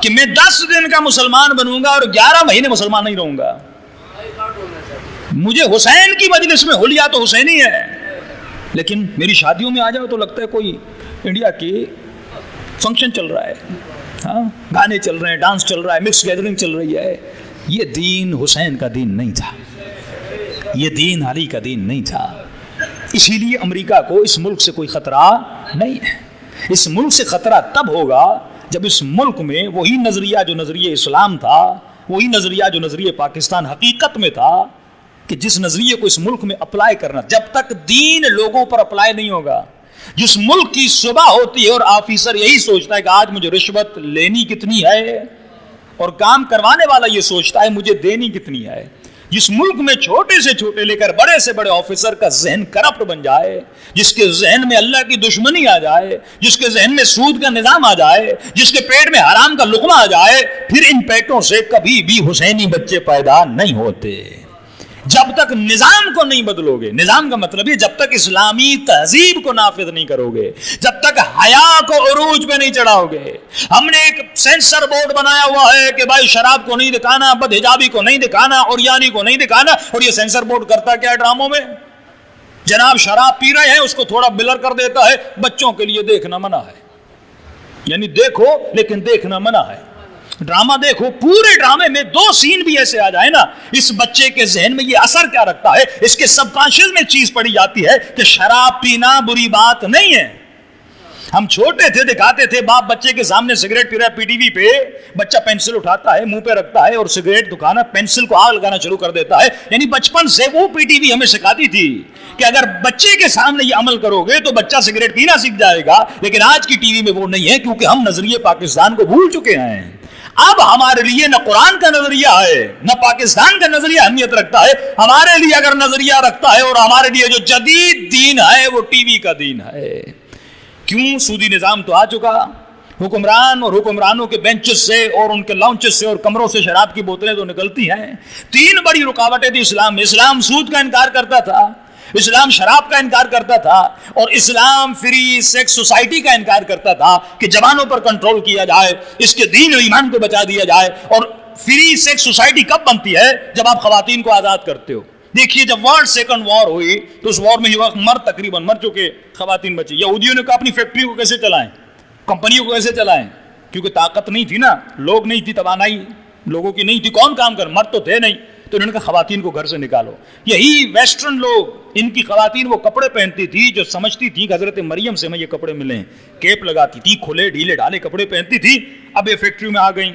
کہ میں 10 دن کا مسلمان بنوں گا اور 11 مہینے مسلمان نہیں رہوں گا۔ مجھے حسین کی مجلس میں حلیہ تو حسینی ہے، لیکن میری شادیوں میں آ جاؤ تو لگتا ہے کوئی انڈیا کی فنکشن چل رہا ہے، گانے چل رہے ہیں، ڈانس چل رہا ہے، مکس گیدرنگ چل رہی ہے۔ یہ دین حسین کا دین نہیں تھا، یہ دین علی کا دین نہیں تھا۔ اسی لیے امریکہ کو اس ملک سے کوئی خطرہ نہیں ہے۔ اس ملک سے خطرہ تب ہوگا جب اس ملک میں وہی نظریہ جو نظریہ اسلام تھا، وہی نظریہ جو نظریہ پاکستان حقیقت میں تھا، کہ جس نظریے کو اس ملک میں اپلائی کرنا، جب تک دین لوگوں پر اپلائی نہیں ہوگا، جس ملک کی صبح ہوتی ہے اور آفیسر یہی سوچتا ہے کہ آج مجھے رشوت لینی کتنی ہے، اور کام کروانے والا یہ سوچتا ہے مجھے دینی کتنی ہے، جس ملک میں چھوٹے سے چھوٹے لے کر بڑے سے بڑے آفیسر کا ذہن کرپٹ بن جائے، جس کے ذہن میں اللہ کی دشمنی آ جائے، جس کے ذہن میں سود کا نظام آ جائے، جس کے پیٹ میں حرام کا لقمہ آ جائے، پھر ان پیٹوں سے کبھی بھی حسینی بچے پیدا نہیں ہوتے۔ جب تک نظام کو نہیں بدلو گے، نظام کا مطلب ہے جب تک اسلامی تہذیب کو نافذ نہیں کرو گے، جب تک حیا کو عروج پہ نہیں چڑھاؤ گے۔ ہم نے ایک سینسر بورڈ بنایا ہوا ہے کہ بھائی شراب کو نہیں دکھانا، بدحجابی کو نہیں دکھانا، عریانی کو نہیں دکھانا، اور یہ سینسر بورڈ کرتا کیا ہے ڈراموں میں؟ جناب شراب پی رہے ہیں، اس کو تھوڑا بلر کر دیتا ہے، بچوں کے لیے دیکھنا منع ہے، یعنی دیکھو لیکن دیکھنا منع ہے۔ ڈرامہ دیکھو، پورے ڈرامے میں 2 سین بھی ایسے آ جائے نا، اس بچے کے ذہن میں یہ اثر کیا رکھتا ہے، اس کے سب کانشیس میں چیز پڑی جاتی ہے کہ شراب پینا بری بات نہیں ہے۔ ہم چھوٹے تھے، دکھاتے تھے باپ بچے کے سامنے سگریٹ پی رہا ہے، پی ٹی وی پہ بچہ پینسل اٹھاتا ہے، منہ پہ رکھتا ہے اور سگریٹ دکھانا، پینسل کو آگ لگانا شروع کر دیتا ہے۔ یعنی بچپن سے وہ پی ٹی وی ہمیں سکھاتی تھی کہ اگر بچے کے سامنے یہ عمل کرو گے تو بچہ سگریٹ پینا سیکھ جائے گا، لیکن آج کی ٹی وی میں وہ نہیں ہے، کیونکہ ہم نظریے پاکستان کو بھول چکے ہیں۔ اب ہمارے لیے نہ قرآن کا نظریہ ہے نہ پاکستان کا نظریہ اہمیت رکھتا ہے، ہمارے لیے اگر نظریہ رکھتا ہے اور ہمارے لیے جو جدید دین ہے وہ ٹی وی کا دین ہے۔ کیوں؟ سودی نظام تو آ چکا، حکمران اور حکمرانوں کے بینچز سے اور ان کے لاؤنچز سے اور کمروں سے شراب کی بوتلیں تو نکلتی ہیں۔ 3 بڑی رکاوٹیں تھی اسلام میں۔ اسلام سود کا انکار کرتا تھا، اسلام شراب کا انکار کرتا تھا، اور اسلام فری سیکس سوسائٹی کا انکار کرتا تھا کہ جوانوں پر کنٹرول کیا جائے، اس کے دین و ایمان کو بچا دیا جائے۔ اور فری سیکس سوسائٹی کب بنتی ہے؟ جب آپ خواتین کو آزاد کرتے ہو۔ دیکھیے جب ورلڈ سیکنڈ وار ہوئی تو اس وار میں یہ وقت مرد تقریباً مر چکے، خواتین بچی۔ یہودیوں نے کہا اپنی فیکٹری کو کیسے چلائیں، کمپنیوں کو کیسے چلائیں، کیونکہ طاقت نہیں تھی نا، لوگ نہیں تھی، توانائی لوگوں کی نہیں تھی، کون کام کر، مرد تو تھے نہیں، تو انہوں نے کہا خواتین کو گھر سے نکالو۔ یہی ویسٹرن لوگ، ان کی خواتین وہ کپڑے پہنتی تھی جو سمجھتی تھی کہ حضرت مریم سے میں یہ کپڑے ملیں، کیپ لگاتی تھی، کھلے ڈھیلے ڈھالے کپڑے پہنتی تھی۔ اب یہ فیکٹری میں آ گئیں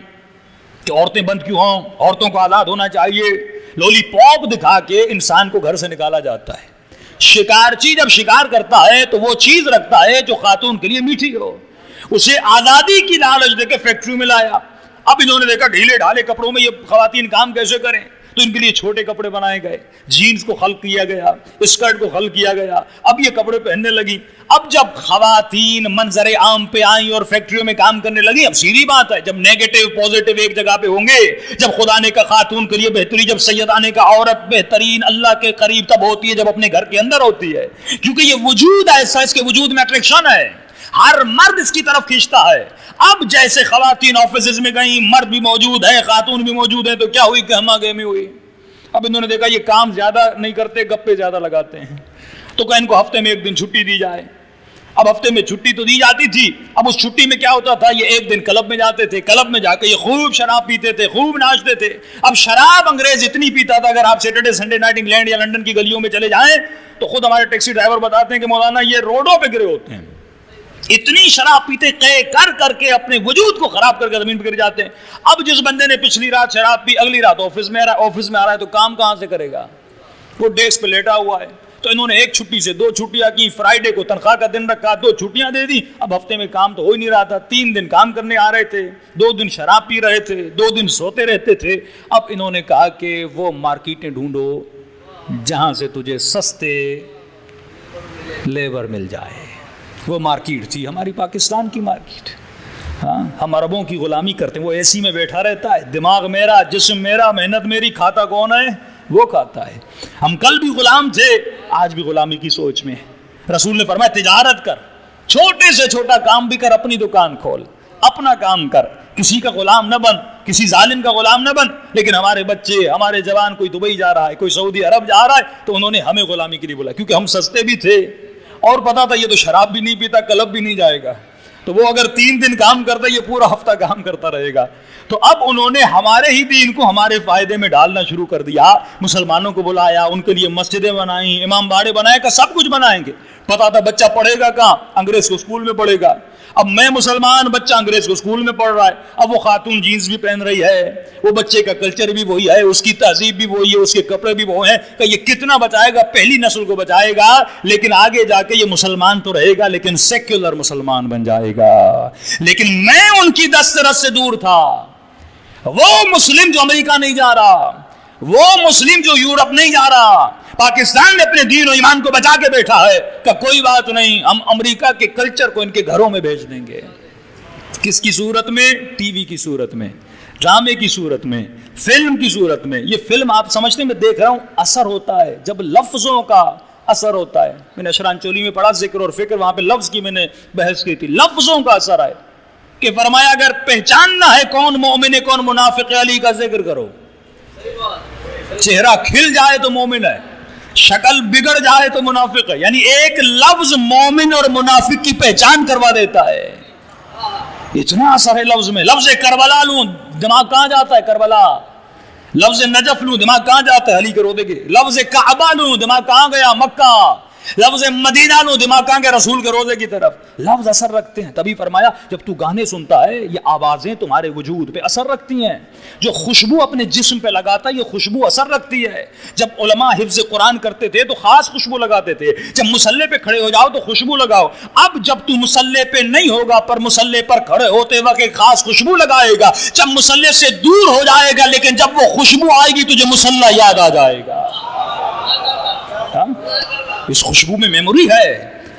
کہ عورتیں بند کیوں ہوں، عورتوں کو آزاد ہونا چاہیے۔ لولی پاپ دکھا کے انسان کو گھر سے نکالا جاتا ہے۔ شکارچی جب شکار کرتا ہے تو وہ چیز رکھتا ہے جو خاتون کے لیے میٹھی ہو، اسے آزادی کی لالچ دے کے فیکٹری میں لایا۔ اب انہوں نے دیکھا ڈھیلے ڈھالے کپڑوں میں یہ خواتین کام کیسے کریں، تو ان کے لیے چھوٹے کپڑے بنائے گئے، جینز کو خلق کیا گیا، اسکرٹ کو خلق کیا گیا۔ اب یہ کپڑے پہننے لگی۔ اب جب خواتین منظر عام پہ آئیں اور فیکٹریوں میں کام کرنے لگی، اب سیدھی بات ہے، جب نیگیٹو پوزیٹو ایک جگہ پہ ہوں گے، جب خدا نے کہا خاتون کے لیے بہتری، جب سیدہ نے کہا عورت بہترین اللہ کے قریب تب ہوتی ہے جب اپنے گھر کے اندر ہوتی ہے، کیونکہ یہ وجود ایسا، اس کے وجود میں اٹریکشن ہے، ہر مرد اس کی طرف کھینچتا ہے۔ اب جیسے خواتین آفیسز میں گئیں، مرد بھی موجود ہے، خاتون بھی موجود ہے، تو کیا ہوئی؟ گہما گہمی ہوئی۔ اب انہوں نے دیکھا یہ کام زیادہ نہیں کرتے، گپے زیادہ لگاتے ہیں، تو کہ ان کو ہفتے میں 1 دن چھٹی دی جائے۔ اب ہفتے میں چھٹی تو دی جاتی تھی، اب اس چھٹی میں کیا ہوتا تھا، یہ 1 دن کلب میں جاتے تھے، کلب میں جا کے یہ خوب شراب پیتے تھے، خوب ناچتے تھے۔ اب شراب انگریز اتنی پیتا تھا، اگر آپ سیٹرڈے سنڈے نائٹ انگلینڈ یا لندن کی گلیوں میں چلے جائیں تو خود ہمارے ٹیکسی ڈرائیور بتاتے ہیں کہ مولانا یہ روڈوں پہ گرے ہوتے ہیں، اتنی شراب پیتے کر کر کے اپنے وجود کو خراب کر کے زمین پہ گر جاتے ہیں۔ اب جس بندے نے پچھلی رات شراب پی، اگلی رات آفس میں آ رہا ہے تو کام کہاں سے کرے گا؟ وہ ڈیسک پہ لیٹا ہوا ہے۔ تو انہوں نے 1 چھٹی سے 2 چھٹیاں کی، فرائیڈے کو تنخواہ کا دن رکھا، 2 چھٹیاں دے دی۔ اب ہفتے میں کام تو ہو ہی نہیں رہا تھا، 3 دن کام کرنے آ رہے تھے، 2 دن شراب پی رہے تھے، 2 دن سوتے رہتے تھے۔ اب انہوں نے کہا کہ وہ مارکیٹیں ڈھونڈو جہاں سے تجھے سستے لیبر مل جائے۔ وہ مارکیٹ تھی ہماری پاکستان کی مارکیٹ۔ ہاں، ہم عربوں کی غلامی کرتے ہیں، وہ اے سی میں بیٹھا رہتا ہے، دماغ میرا، جسم میرا، محنت میری، کھاتا کون ہے؟ وہ کھاتا ہے۔ ہم کل بھی غلام تھے، آج بھی غلامی کی سوچ میں۔ رسول نے فرمایا تجارت کر، چھوٹے سے چھوٹا کام بھی کر، اپنی دکان کھول، اپنا کام کر، کسی کا غلام نہ بن، کسی ظالم کا غلام نہ بن۔ لیکن ہمارے بچے، ہمارے جوان، کوئی دبئی جا رہا ہے، کوئی سعودی عرب جا رہا ہے، تو انہوں نے ہمیں غلامی کے لیے بولا، کیونکہ ہم سستے بھی تھے اور پتا تھا یہ تو شراب بھی نہیں پیتا، کلب بھی نہیں جائے گا، تو وہ اگر 3 دن کام کرتا ہے، یہ پورا ہفتہ کام کرتا رہے گا۔ تو اب انہوں نے ہمارے ہی دین کو ہمارے فائدے میں ڈالنا شروع کر دیا، مسلمانوں کو بلایا، ان کے لیے مسجدیں بنائیں، امام باڑے بنائے، کہ سب کچھ بنائیں گے۔ پتا تھا بچہ پڑھے گا کہاں؟ انگریز کو اسکول میں پڑھے گا۔ اب میں مسلمان، بچہ انگریز کو اسکول میں پڑھ رہا ہے، اب وہ خاتون جینز بھی پہن رہی ہے، وہ بچے کا کلچر بھی وہی ہے، اس کی تہذیب بھی وہی ہے، اس کے کپڑے بھی وہ ہیں، کہ یہ کتنا بچائے گا؟ پہلی نسل کو بچائے گا، لیکن آگے جا کے یہ مسلمان تو رہے گا لیکن سیکولر مسلمان بن جائے گا۔ لیکن میں ان کی دست رس سے دور تھا۔ وہ مسلم جو امریکہ نہیں جا رہا، وہ مسلم جو یورپ نہیں جا رہا، پاکستان نے اپنے دین و ایمان کو بچا کے بیٹھا ہے کہ کوئی بات نہیں، ہم امریکہ کے کلچر کو ان کے گھروں میں بھیج دیں گے۔ کس کی صورت میں؟ ٹی وی کی صورت میں، ڈرامے کی صورت میں، فلم کی صورت میں. یہ فلم آپ سمجھتے ہیں میں دیکھ رہا ہوں, اثر ہوتا ہے جب لفظوں کا اثر ہوتا ہے. میں نے اشران چولی میں پڑھا ذکر اور فکر, وہاں پہ لفظ کی میں نے بحث کی تھی. لفظوں کا اثر ہے کہ فرمایا اگر پہچاننا ہے کون مومن ہے کون منافق ہے, علی کا ذکر کرو. چہرہ کھل جائے تو مومن ہے, شکل بگڑ جائے تو منافق ہے. یعنی ایک لفظ مومن اور منافق کی پہچان کروا دیتا ہے. اتنا اثر ہے لفظ میں. لفظ کربلا لوں دماغ کہاں جاتا ہے؟ کربلا. لفظ نجف لوں دماغ کہاں جاتا ہے؟ علی کے روضے کے. لفظ کعبہ لوں دماغ کہاں گیا؟ مکہ. لفظ مدینہ لوں دماغ کہاں گیا؟ رسول کے روضے کی طرف. لفظ اثر رکھتے ہیں. تبھی فرمایا جب تو گانے سنتا ہے یہ آوازیں تمہارے وجود پہ اثر رکھتی ہیں. جو خوشبو اپنے جسم پہ لگاتا ہے یہ خوشبو اثر رکھتی ہے. جب علماء حفظ قرآن کرتے تھے تو خاص خوشبو لگاتے تھے. جب مصلے پہ کھڑے ہو جاؤ تو خوشبو لگاؤ. اب جب تو مصلے پہ نہیں ہوگا پر مصلے پر کھڑے ہوتے وقت ایک خاص خوشبو لگائے گا. جب مصلے سے دور ہو جائے گا لیکن جب وہ خوشبو آئے گی تجھے مصلہ یاد آ جائے گا. اس خوشبو میں میموری ہے.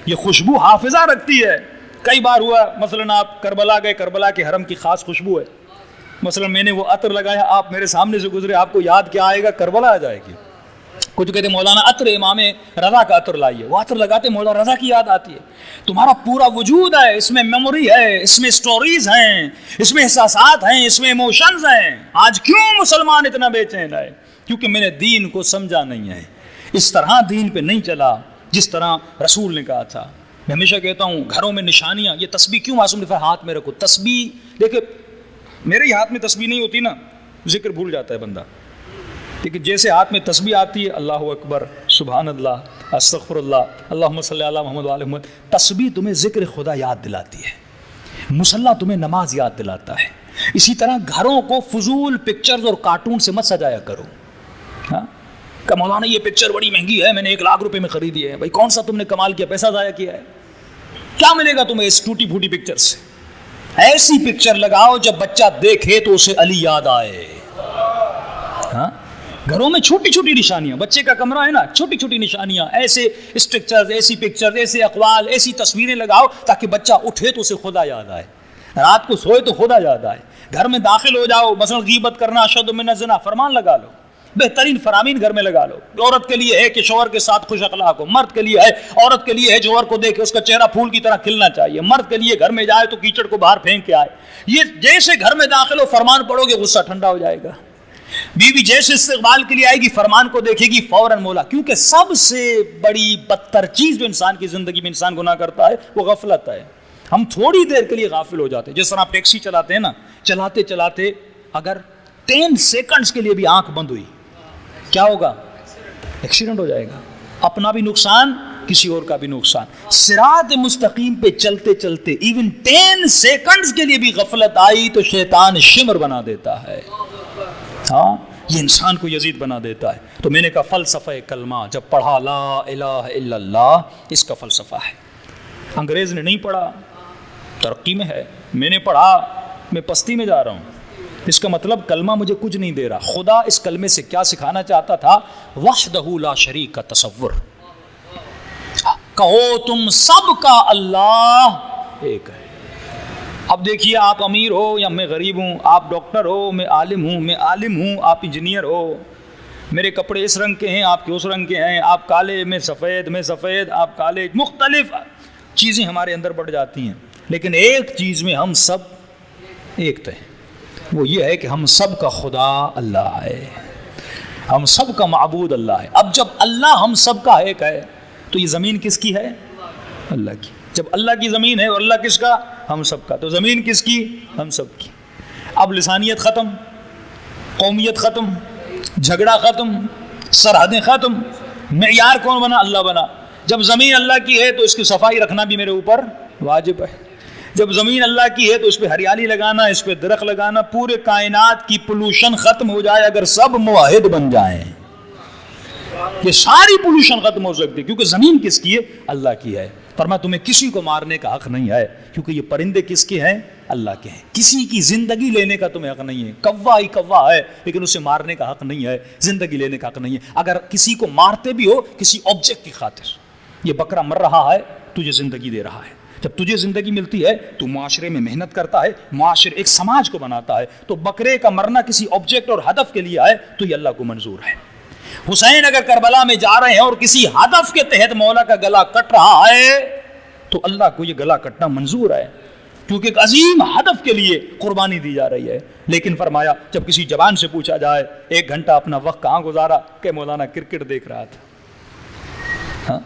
یہ خوشبو حافظہ رکھتی ہے. کئی بار ہوا مثلا آپ کربلا گئے, کربلا کے حرم کی خاص خوشبو ہے. مثلا میں نے وہ عطر لگایا, آپ میرے سامنے سے گزرے, آپ کو یاد کیا آئے گا؟ کربلا آ جائے گی. کچھ کہتے مولانا عطر امام رضا کا عطر لائیے, وہ عطر لگاتے مولانا رضا کی یاد آتی ہے. تمہارا پورا وجود ہے, اس میں میموری ہے, اس میں سٹوریز ہیں, اس میں احساسات ہیں, اس میں ایموشنز ہیں. آج کیوں مسلمان اتنا بے چین ہے؟ کیونکہ میں نے دین کو سمجھا نہیں ہے. اس طرح دین پہ نہیں چلا جس طرح رسول نے کہا تھا. میں ہمیشہ کہتا ہوں گھروں میں نشانیاں, یہ تسبیح کیوں معصوم نے فرمایا ہاتھ میں رکھو؟ تسبیح دیکھیں میرے ہی ہاتھ میں تسبیح نہیں ہوتی نا, ذکر بھول جاتا ہے بندہ. لیکن جیسے ہاتھ میں تسبیح آتی ہے اللہ اکبر, سبحان اللہ, استغفر اللہ, اللہم صلی علی محمد وعلی محمد, تسبیح تمہیں ذکر خدا یاد دلاتی ہے, مصلی تمہیں نماز یاد دلاتا ہے. اسی طرح گھروں کو فضول پکچرز اور کارٹون سے مت سجایا کرو. ہاں کہ مولانا یہ پکچر بڑی مہنگی ہے, میں نے 1 لاکھ روپے میں خریدی ہے. بھائی کون سا تم نے کمال کیا, پیسہ ضائع کیا ہے؟ کیا ملے گا تمہیں اس ٹوٹی پھوٹی پکچر سے؟ ایسی پکچر لگاؤ جب بچہ دیکھے تو اسے علی یاد آئے. ہاں گھروں میں چھوٹی چھوٹی نشانیاں, بچے کا کمرہ ہے نا, چھوٹی چھوٹی نشانیاں, ایسے اسٹرکچرز, ایسی پکچرز, ایسے اقوال, ایسی تصویریں لگاؤ تاکہ بچہ اٹھے تو اسے خدا یاد آئے, رات کو سوئے تو خدا یاد آئے. گھر میں داخل ہو جاؤ, مثلا غیبت کرنا اشد من الزنا, فرمان لگا لو, بہترین فرامین گھر میں لگا لو. عورت کے لیے ہے کہ شوہر کے ساتھ خوش اخلاق ہو, مرد کے لیے ہے, عورت کے لیے ہے شوہر کو دیکھے اس کا چہرہ پھول کی طرح کھلنا چاہیے, مرد کے لیے گھر میں جائے تو کیچڑ کو باہر پھینک کے آئے. یہ جیسے گھر میں داخل ہو فرمان پڑھو گے غصہ ٹھنڈا ہو جائے گا. بیوی جیسے استقبال کے لیے آئے گی فرمان کو دیکھے گی فوراً مولا. کیونکہ سب سے بڑی بدتر چیز جو انسان کی زندگی میں انسان گناہ کرتا ہے وہ غفلت ہے. ہم تھوڑی دیر کے لیے غافل ہو جاتے ہیں. جس طرح آپ ٹیکسی چلاتے ہیں نا, چلاتے چلاتے اگر 10 سیکنڈز کے لیے بھی آنکھ بند ہوئی کیا ہوگا؟ ایکسیڈنٹ ہو جائے گا. اپنا بھی نقصان, کسی اور کا بھی نقصان. صراط مستقیم پہ چلتے چلتے ایون 10 سیکنڈز کے لیے بھی غفلت آئی تو شیطان شمر بنا دیتا ہے. ہاں یہ انسان کو یزید بنا دیتا ہے. تو میں نے کہا فلسفہ کلمہ جب پڑھا لا الہ الا اللہ, اس کا فلسفہ ہے. انگریز نے نہیں پڑھا, ترقی میں ہے. میں نے پڑھا, میں پستی میں جا رہا ہوں. اس کا مطلب کلمہ مجھے کچھ نہیں دے رہا. خدا اس کلمے سے کیا سکھانا چاہتا تھا؟ وحدہ لا شریک کا تصور. کہو تم سب کا اللہ ایک ہے. اب دیکھیے آپ امیر ہو یا میں غریب ہوں, آپ ڈاکٹر ہو میں عالم ہوں, میں عالم ہوں آپ انجینئر ہو, میرے کپڑے اس رنگ کے ہیں آپ کے اس رنگ کے ہیں, آپ کالے میں سفید آپ کالے, مختلف چیزیں ہمارے اندر بڑھ جاتی ہیں. لیکن ایک چیز میں ہم سب ایک تھے, وہ یہ ہے کہ ہم سب کا خدا اللہ ہے, ہم سب کا معبود اللہ ہے. اب جب اللہ ہم سب کا ایک ہے تو یہ زمین کس کی ہے؟ اللہ کی. جب اللہ کی زمین ہے اور اللہ کس کا؟ ہم سب کا. تو زمین کس کی؟ ہم سب کی. اب لسانیت ختم, قومیت ختم, جھگڑا ختم, سرحدیں ختم. معیار کون بنا؟ اللہ بنا. جب زمین اللہ کی ہے تو اس کی صفائی رکھنا بھی میرے اوپر واجب ہے. جب زمین اللہ کی ہے تو اس پہ ہریالی لگانا, اس پہ درخت لگانا, پورے کائنات کی پولوشن ختم ہو جائے اگر سب موحد بن جائیں. یہ ساری پولوشن ختم ہو سکتی کیونکہ زمین کس کی ہے؟ اللہ کی ہے. فرمایا تمہیں کسی کو مارنے کا حق نہیں ہے کیونکہ یہ پرندے کس کے ہیں؟ اللہ کے ہیں. کسی کی زندگی لینے کا تمہیں حق نہیں ہے. کوا ہی کوا ہے لیکن اسے مارنے کا حق نہیں ہے, زندگی لینے کا حق نہیں ہے. اگر کسی کو مارتے بھی ہو کسی آبجیکٹ کی خاطر, یہ بکرا مر رہا ہے تجھے زندگی دے رہا ہے, جب تجھے زندگی ملتی ہے تو معاشرے میں محنت کرتا ہے، معاشرے ایک سماج کو بناتا ہے، تو بکرے کا مرنا کسی آبجیکٹ اور ہدف کے لیے آئے تو یہ اللہ کو منظور ہے۔ حسین اگر کربلا میں جا رہے ہیں اور کسی ہدف کے تحت مولا کا گلا کٹ رہا ہے تو اللہ کو یہ گلا کٹنا منظور ہے، کیونکہ ایک عظیم ہدف کے لیے قربانی دی جا رہی ہے۔ لیکن فرمایا جب کسی جوان سے پوچھا جائے 1 گھنٹہ اپنا وقت کہاں گزارا، کہ مولانا کرکٹ دیکھ رہا تھا۔ ہاں،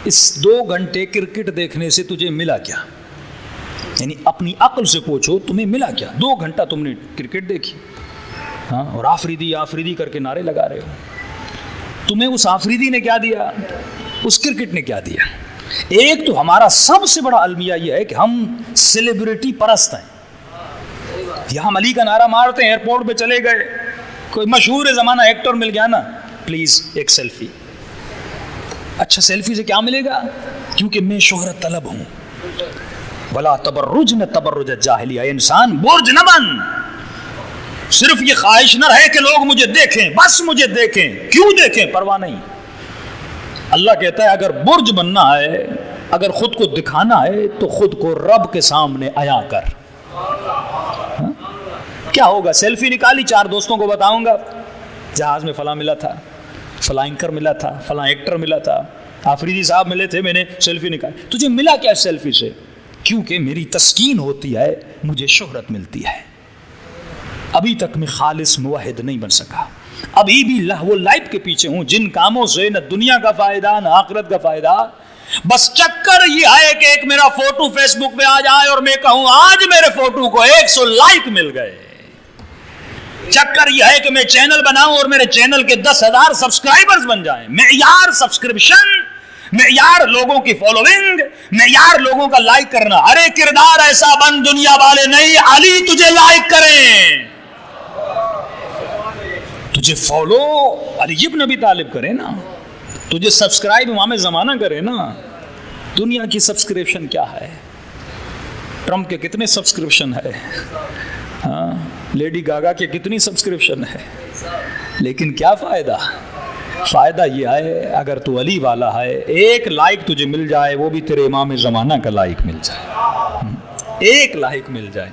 اس 2 گھنٹے کرکٹ دیکھنے سے تجھے ملا کیا؟ یعنی اپنی عقل سے پوچھو تمہیں ملا کیا؟ 2 گھنٹہ تم نے کرکٹ دیکھی، ہاں، اور آفریدی آفریدی کر کے نعرے لگا رہے ہو۔ تمہیں اس آفریدی نے کیا دیا؟ اس کرکٹ نے کیا دیا؟ ایک تو ہمارا سب سے بڑا المیہ یہ ہے کہ ہم سیلیبریٹی پرست ہیں۔ یہاں علی کا نعرہ مارتے ہیں، ایئرپورٹ پہ چلے گئے، کوئی مشہور زمانہ ایکٹر مل گیا نا، پلیز ایک سیلفی۔ اچھا سیلفی سے کیا ملے گا؟ کیونکہ میں شہرت طلب ہوں۔ ولا تبرجن تبرج الجاہلیہ، انسان برج نہ بن، صرف یہ خواہش نہ رہے کہ لوگ مجھے دیکھیں، بس مجھے دیکھیں، کیوں دیکھیں پرواہ نہیں۔ اللہ کہتا ہے اگر برج بننا ہے، اگر خود کو دکھانا ہے تو خود کو رب کے سامنے عیاں کر۔ ہاں؟ کیا ہوگا؟ سیلفی نکالی، 4 دوستوں کو بتاؤں گا جہاز میں فلاں ملا تھا، فلاں اینکر ملا تھا، فلاں ایکٹر ملا تھا، آفریدی صاحب ملے تھے، میں نے سیلفی نکالی۔ تجھے ملا کیا سیلفی سے؟ کیونکہ میری تسکین ہوتی ہے، مجھے شہرت ملتی ہے۔ ابھی تک میں خالص موحد نہیں بن سکا، ابھی بھی لہو لعب کے پیچھے ہوں، جن کاموں سے نہ دنیا کا فائدہ نہ آخرت کا فائدہ۔ بس چکر یہ ہے کہ ایک میرا فوٹو فیس بک پہ آ جائے اور میں کہوں آج میرے فوٹو کو 100 لائک مل گئے۔ چکر یہ ہے کہ میں چینل بناؤں اور میرے چینل کے 10,000 سبسکرائبرز بن جائیں۔ معیار سبسکرپشن، معیار لوگوں کی فالوئنگ، معیار لوگوں کا لائک کرنا۔ ارے کردار ایسا بن دنیا والے نہیں علی تجھے لائک کریں، تجھے فالو علی ابن ابی طالب کرے نا، تجھے سبسکرائب امام زمانہ کرے نا۔ دنیا کی سبسکرپشن کیا ہے؟ ٹرمپ کے کتنے سبسکرپشن ہے، ہاں، لیڈی گاگا کے کتنی سبسکرپشن ہے، لیکن کیا فائدہ؟ فائدہ یہ ہے اگر تو علی والا ہے، 1 لائک تجھے مل جائے، وہ بھی تیرے امام زمانہ کا لائک مل جائے، 1 لائک مل جائے۔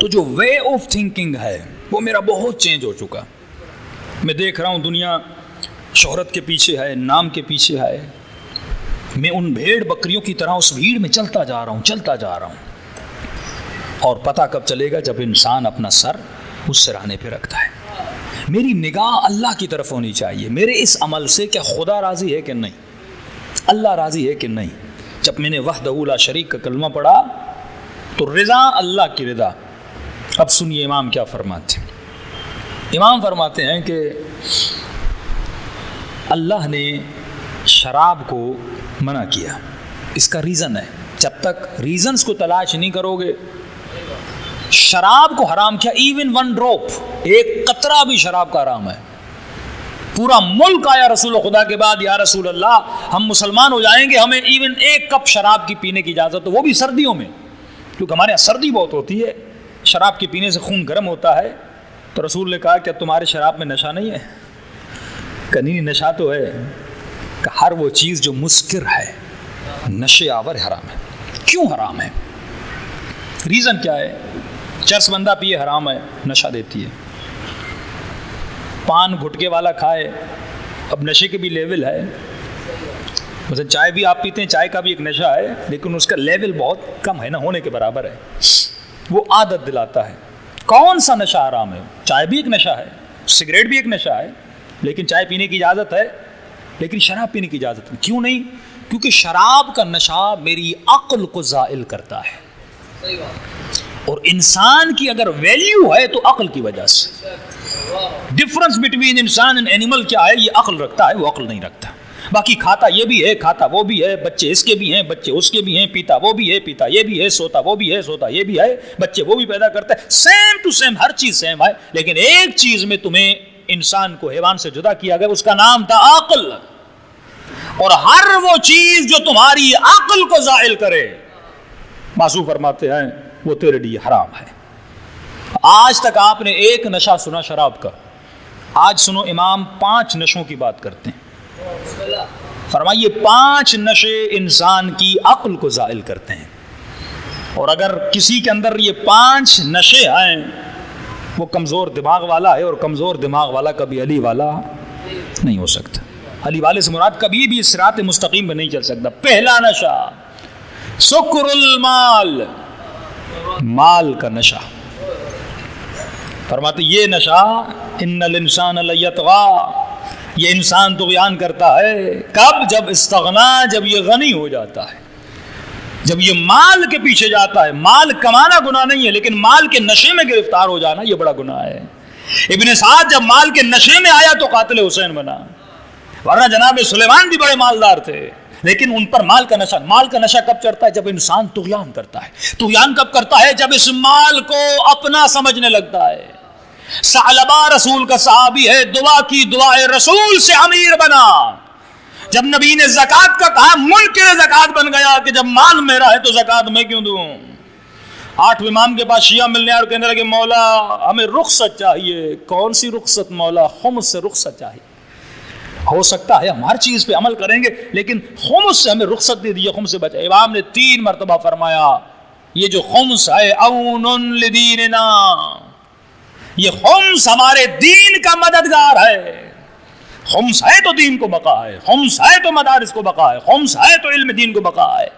تو جو وے آف تھنکنگ ہے وہ میرا بہت چینج ہو چکا۔ میں دیکھ رہا ہوں دنیا شہرت کے پیچھے ہے، نام کے پیچھے ہے، میں ان بھیڑ بکریوں کی طرح اس بھیڑ میں چلتا جا رہا ہوں، اور پتہ کب چلے گا؟ جب انسان اپنا سر اس سرانے پہ رکھتا ہے۔ میری نگاہ اللہ کی طرف ہونی چاہیے، میرے اس عمل سے کیا خدا راضی ہے کہ نہیں، اللہ راضی ہے کہ نہیں۔ جب میں نے وحدہ لا شریک کا کلمہ پڑھا تو رضا اللہ کی رضا۔ اب سنیے امام کیا فرماتے ہیں۔ امام فرماتے ہیں کہ اللہ نے شراب کو منع کیا، اس کا ریزن ہے، جب تک ریزنز کو تلاش نہیں کرو گے، شراب کو حرام کیا، ایون 1 ڈراپ، 1 قطرہ بھی شراب کا حرام ہے۔ پورا ملک آیا رسول خدا کے بعد، یا رسول اللہ ہم مسلمان ہو جائیں گے، ہمیں ایون 1 کپ شراب کی پینے کی اجازت ہو، وہ بھی سردیوں میں، کیونکہ ہمارے یہاں سردی بہت ہوتی ہے، شراب کے پینے سے خون گرم ہوتا ہے۔ تو رسول نے کہا کیا تمہارے شراب میں نشہ نہیں ہے؟ کہ نہیں، نشہ تو ہے، کہ ہر وہ چیز جو مسکر ہے، نشے آور حرام ہے۔ کیوں حرام ہے؟ ریزن کیا ہے؟ چرس بندہ پیے حرام ہے، نشہ دیتی ہے۔ پان گھٹکے والا کھائے، اب نشے کے بھی لیول ہے، مثلا چائے بھی آپ پیتے ہیں، چائے کا بھی ایک نشہ ہے، لیکن اس کا لیول بہت کم ہے، نہ ہونے کے برابر ہے، وہ عادت دلاتا ہے۔ کون سا نشہ حرام ہے؟ چائے بھی ایک نشہ ہے، سگریٹ بھی ایک نشہ ہے، لیکن چائے پینے کی اجازت ہے، لیکن شراب پینے کی اجازت نہیں۔ کیوں نہیں؟ کیونکہ شراب کا نشہ میری عقل کو زائل کرتا ہے، اور انسان کی اگر ویلیو ہے تو عقل کی وجہ سے۔ ڈفرنس بٹوین انسان اینڈ اینیمل کیا ہے؟ یہ عقل رکھتا ہے، وہ عقل نہیں رکھتا۔ باقی کھاتا یہ بھی ہے، کھاتا وہ بھی ہے، بچے اس کے بھی ہیں، بچے اس کے بھی ہیں، پیتا وہ بھی ہے، پیتا یہ بھی ہے، سوتا وہ بھی ہے، سوتا یہ بھی ہے، بچے وہ بھی پیدا کرتا ہے، سیم ٹو سیم، ہر چیز سیم ہے، لیکن ایک چیز میں تمہیں انسان کو حیوان سے جدا کیا گیا، اس کا نام تھا عقل۔ اور ہر وہ چیز جو تمہاری عقل کو زائل کرے، معصوم فرماتے ہیں وہ تیرے لیے حرام ہے۔ آج تک آپ نے ایک نشہ سنا شراب کا، آج سنو امام 5 نشوں کی بات کرتے ہیں۔ فرمائیے 5 نشے انسان کی عقل کو زائل کرتے ہیں، اور اگر کسی کے اندر یہ 5 نشے آئیں وہ کمزور دماغ والا ہے، اور کمزور دماغ والا کبھی علی والا نہیں ہو سکتا۔ علی والے سے مراد کبھی بھی صراط مستقیم میں نہیں چل سکتا۔ پہلا نشہ سکر المال، مال کا نشہ۔ فرماتے یہ نشہ ان الانسان لیطغی، یہ انسان طغیان کرتا ہے کب؟ جب استغنا، جب یہ غنی ہو جاتا ہے، جب یہ مال کے پیچھے جاتا ہے۔ مال کمانا گناہ نہیں ہے، لیکن مال کے نشے میں گرفتار ہو جانا یہ بڑا گناہ ہے۔ ابن سعد جب مال کے نشے میں آیا تو قاتل حسین بنا، ورنہ جناب سلیمان بھی بڑے مالدار تھے، لیکن ان پر مال کا نشہ کب چڑھتا ہے؟ جب انسان طغیان کرتا ہے۔ طغیان کب کرتا ہے؟ جب اس مال کو اپنا سمجھنے لگتا ہے۔ ثعلبہ رسول کا صحابی ہے، دعا کی، دعائے رسول سے امیر بنا۔ جب نبی نے زکوٰۃ کا کہا منکر زکوٰۃ بن گیا کہ جب مال میرا ہے تو زکوٰۃ میں کیوں دوں؟ 8 امام کے پاس شیعہ ملنے اور کہنے لگے مولا ہمیں رخصت چاہیے۔ کون سی رخصت مولا؟ خمس سے رخصت چاہیے۔ ہو سکتا ہے ہم ہر چیز پہ عمل کریں گے، لیکن خمس سے ہمیں رخصت دے دیجیے، خمس سے بچے۔ امام نے 3 مرتبہ فرمایا یہ جو خمس ہے اون لدیننا، یہ خمس ہمارے دین کا مددگار ہے۔ خمس ہے تو دین کو بقا ہے، خمس ہے تو مدارس کو بقا ہے، خمس ہے تو علم دین کو بقا ہے۔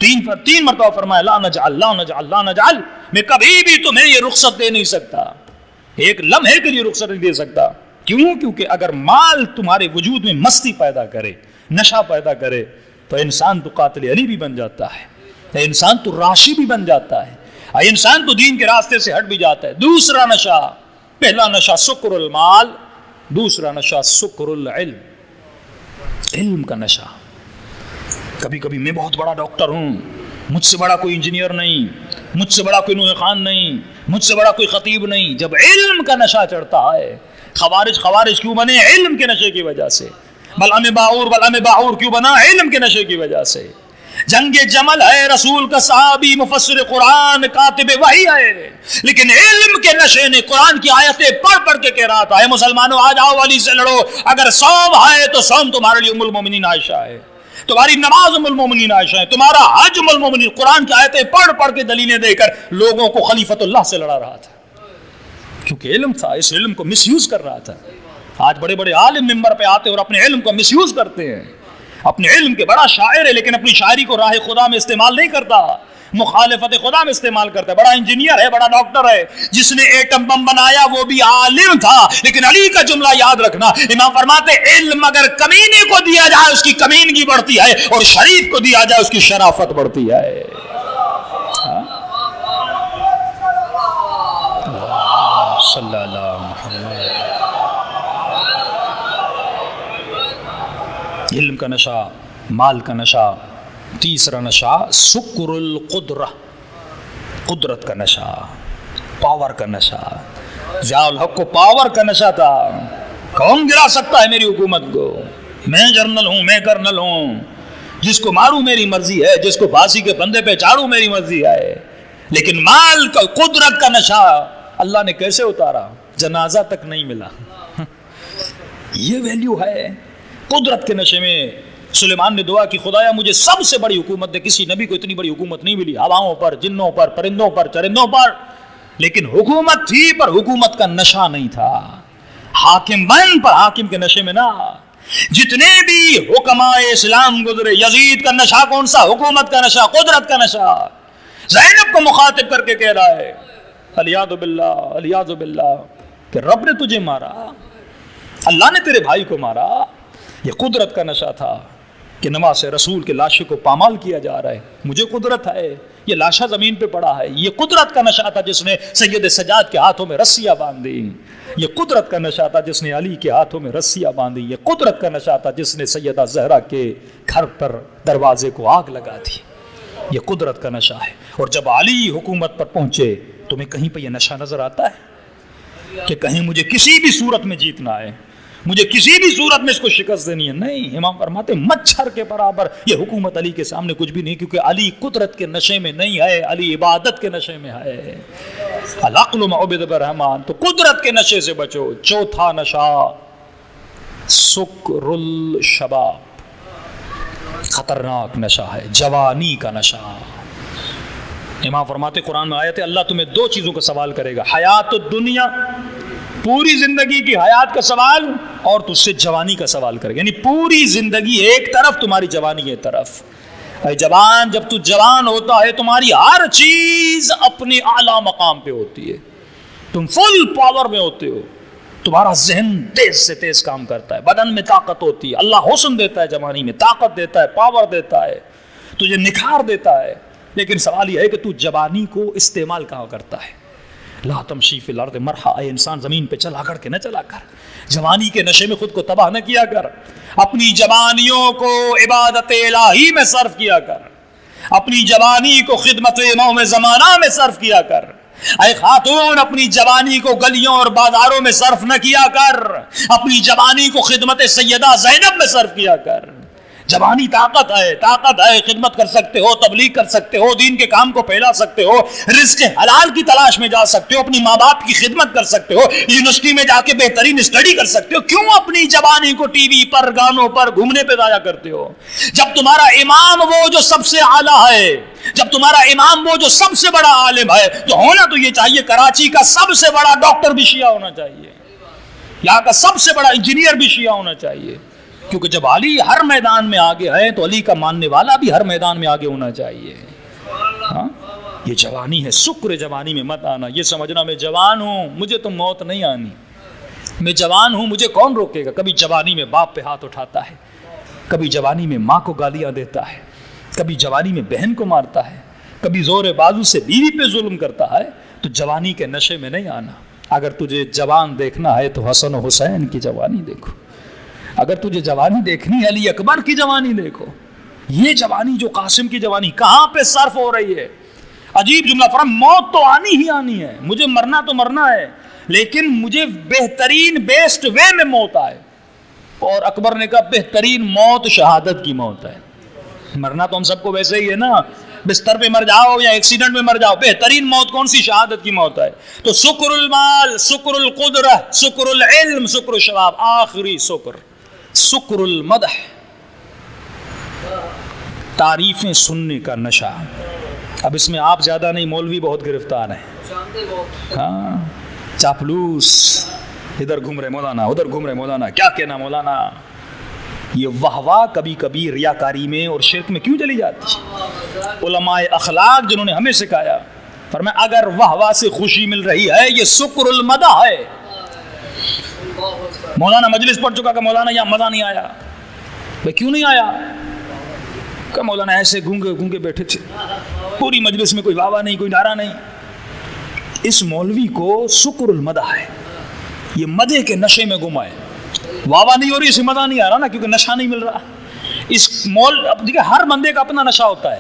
3 مرتبہ فرمایا لا نجعل لا نجعل لا نجعل، میں کبھی بھی تمہیں یہ رخصت دے نہیں سکتا، ایک لمحے کے لیے رخصت نہیں دے سکتا۔ کیوں؟ کیونکہ اگر مال تمہارے وجود میں مستی پیدا کرے، نشہ پیدا کرے، تو انسان تو قاتل علی بھی بن جاتا ہے، انسان تو راشی بھی بن جاتا ہے، انسان تو دین کے راستے سے ہٹ بھی جاتا ہے۔ دوسرا نشہ، پہلا نشہ سکر المال، دوسرا نشہ سکر العلم، علم کا نشہ۔ کبھی کبھی میں بہت بڑا ڈاکٹر ہوں، مجھ سے بڑا کوئی انجینئر نہیں، مجھ سے بڑا کوئی نوح خان نہیں، مجھ سے بڑا کوئی خطیب نہیں۔ جب علم کا نشہ چڑھتا ہے، خوارج کیوں بنے؟ علم کے نشے کی وجہ سے۔ بلعم باعور کیوں بنا؟ علم کے نشے کی وجہ سے۔ جنگ جمل ہے، رسول کا صحابی، مفسر قرآن، کاتب وحی ہے، لیکن علم کے نشے نے قرآن کی آیتیں پڑھ پڑھ کے کہہ رہا تھا اے مسلمانوں آ جاؤ علی سے لڑو، اگر صوم ہے تو صوم تمہارے لیے ام المومنین عائشہ ہے، تمہاری نماز ام المومنین عائشہ ہے، تمہارا حج ام المومنین۔ قرآن کی آیتیں پڑھ پڑھ کے دلیلیں دے کر لوگوں کو خلیفۃ اللہ سے لڑا رہا تھا، کیونکہ علم تھا، اس علم کو مس یوز کر رہا تھا۔ آج بڑے بڑے عالم ممبر پہ آتے اور اپنے علم کو مس یوز کرتے ہیں، اپنے علم کے بڑا شاعر ہے لیکن اپنی شاعری کو راہ خدا میں استعمال نہیں کرتا، مخالفت خدا میں استعمال کرتا ہے۔ بڑا انجینئر ہے، بڑا ڈاکٹر ہے، جس نے ایٹم بم بنایا وہ بھی عالم تھا، لیکن علی کا جملہ یاد رکھنا، امام فرماتے علم اگر کمینے کو دیا جائے اس کی کمینگی بڑھتی ہے، اور شریف کو دیا جائے اس کی شرافت بڑھتی ہے۔ صلی اللہ محمد۔ علم کا نشہ، مال کا نشہ۔ تیسرا نشہ سکر القدرہ، قدرت کا نشہ، پاور کا نشہ۔ ضیاء الحق کو پاور کا نشہ تھا، کون گرا سکتا ہے میری حکومت کو؟ میں جنرل ہوں، میں کرنل ہوں، جس کو ماروں میری مرضی ہے، جس کو پھانسی کے پندے پہ چاڑوں میری مرضی ہے۔ لیکن مال کا، قدرت کا نشہ اللہ نے کیسے اتارا؟ جنازہ تک نہیں ملا۔ یہ ویلیو ہے قدرت کے نشے میں۔ سلیمان نے دعا کی خدایا مجھے سب سے بڑی حکومت دے، کسی نبی کو اتنی بڑی حکومت نہیں ملی، ہواؤں پر، جنوں پر، پرندوں پر، چرندوں پر، لیکن حکومت تھی پر حکومت کا نشہ نہیں تھا۔ حاکم بن پر حاکم کے نشے میں نہ۔ جتنے بھی حکماء اسلام گزرے، یزید کا نشہ کون سا؟ حکومت کا نشہ، قدرت کا نشہ۔ زینب کو مخاطب کر کے کہہ رہا ہے الیاذ باللہ، الیاذ باللہ، کہ رب نے تجھے مارا، اللہ نے تیرے بھائی کو مارا۔ یہ قدرت کا نشہ تھا کہ نماز رسول کے لاشے کو پامال کیا جا رہا ہے، مجھے قدرت ہے، یہ لاشا زمین پہ پڑا ہے۔ یہ قدرت کا نشہ تھا جس نے سید سجاد کے ہاتھوں میں رسیاں باندھی، یہ قدرت کا نشہ تھا جس نے علی کے ہاتھوں میں رسیاں باندھی، یہ قدرت کا نشہ تھا جس نے سیدہ زہرا کے گھر پر دروازے کو آگ لگا دی۔ یہ قدرت کا نشہ ہے۔ اور جب علی حکومت پر پہنچے، تمہیں کہیں پہ یہ نشہ نظر آتا ہے کہ کہیں مجھے کسی بھی صورت میں جیتنا ہے، مجھے کسی بھی صورت میں اس کو شکست دینی ہے؟ نہیں، امام فرماتے مچھر کے برابر یہ حکومت علی کے سامنے کچھ بھی نہیں، کیونکہ علی قدرت کے نشے میں نہیں ہے، علی عبادت کے نشے میں ہے۔ العقل معبد برحمان، تو قدرت کے نشے سے بچو۔ چوتھا نشہ سکر الشباب، خطرناک نشہ ہے، جوانی کا نشہ۔ امام فرماتے قرآن میں آیت ہے اللہ تمہیں دو چیزوں کا سوال کرے گا، حیات الدنیا، پوری زندگی کی حیات کا سوال، اور تجھ سے جوانی کا سوال کرے گا، یعنی پوری زندگی ایک طرف، تمہاری جوانی ایک طرف۔ اے جوان، جب تو جوان ہوتا ہے تمہاری ہر چیز اپنے اعلیٰ مقام پہ ہوتی ہے، تم فل پاور میں ہوتے ہو، تمہارا ذہن تیز سے تیز کام کرتا ہے، بدن میں طاقت ہوتی ہے، اللہ حسن دیتا ہے جوانی میں، طاقت دیتا ہے، پاور دیتا ہے، تجھے نکھار دیتا ہے، لیکن سوال یہ ہے کہ تو جوانی کو استعمال کہاں کرتا ہے؟ لا تمشی فی الارض مرحا، اے انسان زمین پہ چلا کر کے نہ چلا کر، جوانی کے نشے میں خود کو تباہ نہ کیا کر، اپنی جوانیوں کو عبادت الہی میں صرف کیا کر، اپنی جوانی کو خدمت امام زمانہ میں صرف کیا کر۔ اے خاتون، اپنی جوانی کو گلیوں اور بازاروں میں صرف نہ کیا کر، اپنی جوانی کو خدمت سیدہ زینب میں صرف کیا کر۔ جوانی طاقت ہے، طاقت ہے، خدمت کر سکتے ہو، تبلیغ کر سکتے ہو، دین کے کام کو پھیلا سکتے ہو، رزق حلال کی تلاش میں جا سکتے ہو، اپنی ماں باپ کی خدمت کر سکتے ہو، یونیورسٹی میں جا کے بہترین اسٹڈی کر سکتے ہو۔ کیوں اپنی جوانی کو ٹی وی پر، گانوں پر، گھومنے پہ ضائع کرتے ہو؟ جب تمہارا امام وہ جو سب سے اعلیٰ ہے، جب تمہارا امام وہ جو سب سے بڑا عالم ہے، تو ہونا تو یہ چاہیے کراچی کا سب سے بڑا ڈاکٹر بھی شیعہ ہونا چاہیے، یہاں کا سب سے بڑا انجینئر بھی شیعہ ہونا چاہیے، کیونکہ جب علی ہر میدان میں آگے ہے تو علی کا ماننے والا بھی ہر میدان میں آگے ہونا چاہیے۔ ہاں، یہ جوانی ہے، سکر جوانی میں مت آنا، یہ سمجھنا میں جوان ہوں مجھے تو موت نہیں آنی، میں جوان ہوں مجھے کون روکے گا۔ کبھی جوانی میں باپ پہ ہاتھ اٹھاتا ہے، کبھی جوانی میں ماں کو گالیاں دیتا ہے، کبھی جوانی میں بہن کو مارتا ہے، کبھی زور بازو سے بیوی پہ ظلم کرتا ہے، تو جوانی کے نشے میں نہیں آنا۔ اگر تجھے جوان دیکھنا ہے تو حسن و حسین کی جوانی دیکھو، اگر تجھے جوانی دیکھنی ہے علی اکبر کی جوانی دیکھو۔ یہ جوانی جو قاسم کی جوانی کہاں پہ صرف ہو رہی ہے؟ عجیب جملہ فرما، موت تو آنی ہی آنی ہے، مجھے مرنا تو مرنا ہے، لیکن مجھے بہترین بیسٹ وے میں موت آئے۔ اور اکبر نے کہا بہترین موت شہادت کی موت ہے۔ مرنا تو ہم سب کو ویسے ہی ہے نا، بستر پہ مر جاؤ یا ایکسیڈنٹ میں مر جاؤ، بہترین موت کون سی؟ شہادت کی موت ہے۔ تو سکر المال، سکر القدرہ، سکر العلم، سکر الشباب، آخری سکر سکر المدح، تعریفیں سننے کا نشہ۔ اب اس میں آپ زیادہ نہیں، مولوی بہت گرفتار ہیں، ہاں، چاپلوس، ادھر گھوم رہے مولانا، ادھر گھوم رہے مولانا، کیا کہنا مولانا۔ یہ واہ واہ کبھی کبھی ریاکاری میں اور شرک میں کیوں چلی جاتی؟ علماء اخلاق جنہوں نے ہمیں سکھایا، فرمایا اگر واہ واہ سے خوشی مل رہی ہے یہ سکر المدح ہے۔ مولانا مجلس پڑھ چکا کہ مولانا یہاں مزہ نہیں آیا، بھائی کیوں نہیں آیا؟ کہ مولانا ایسے گونگے گونگے بیٹھے تھے، پوری مجلس میں کوئی واہ واہ نہیں، کوئی نعرہ نہیں۔ اس مولوی کو سکر المدح ہے، یہ مدح کے نشے میں گم ہے، واہ واہ نہیں ہو رہی، اسے مزہ نہیں آ رہا نا، کیونکہ نشہ نہیں مل رہا۔ اس اب دیکھیں ہر بندے کا اپنا نشہ ہوتا ہے۔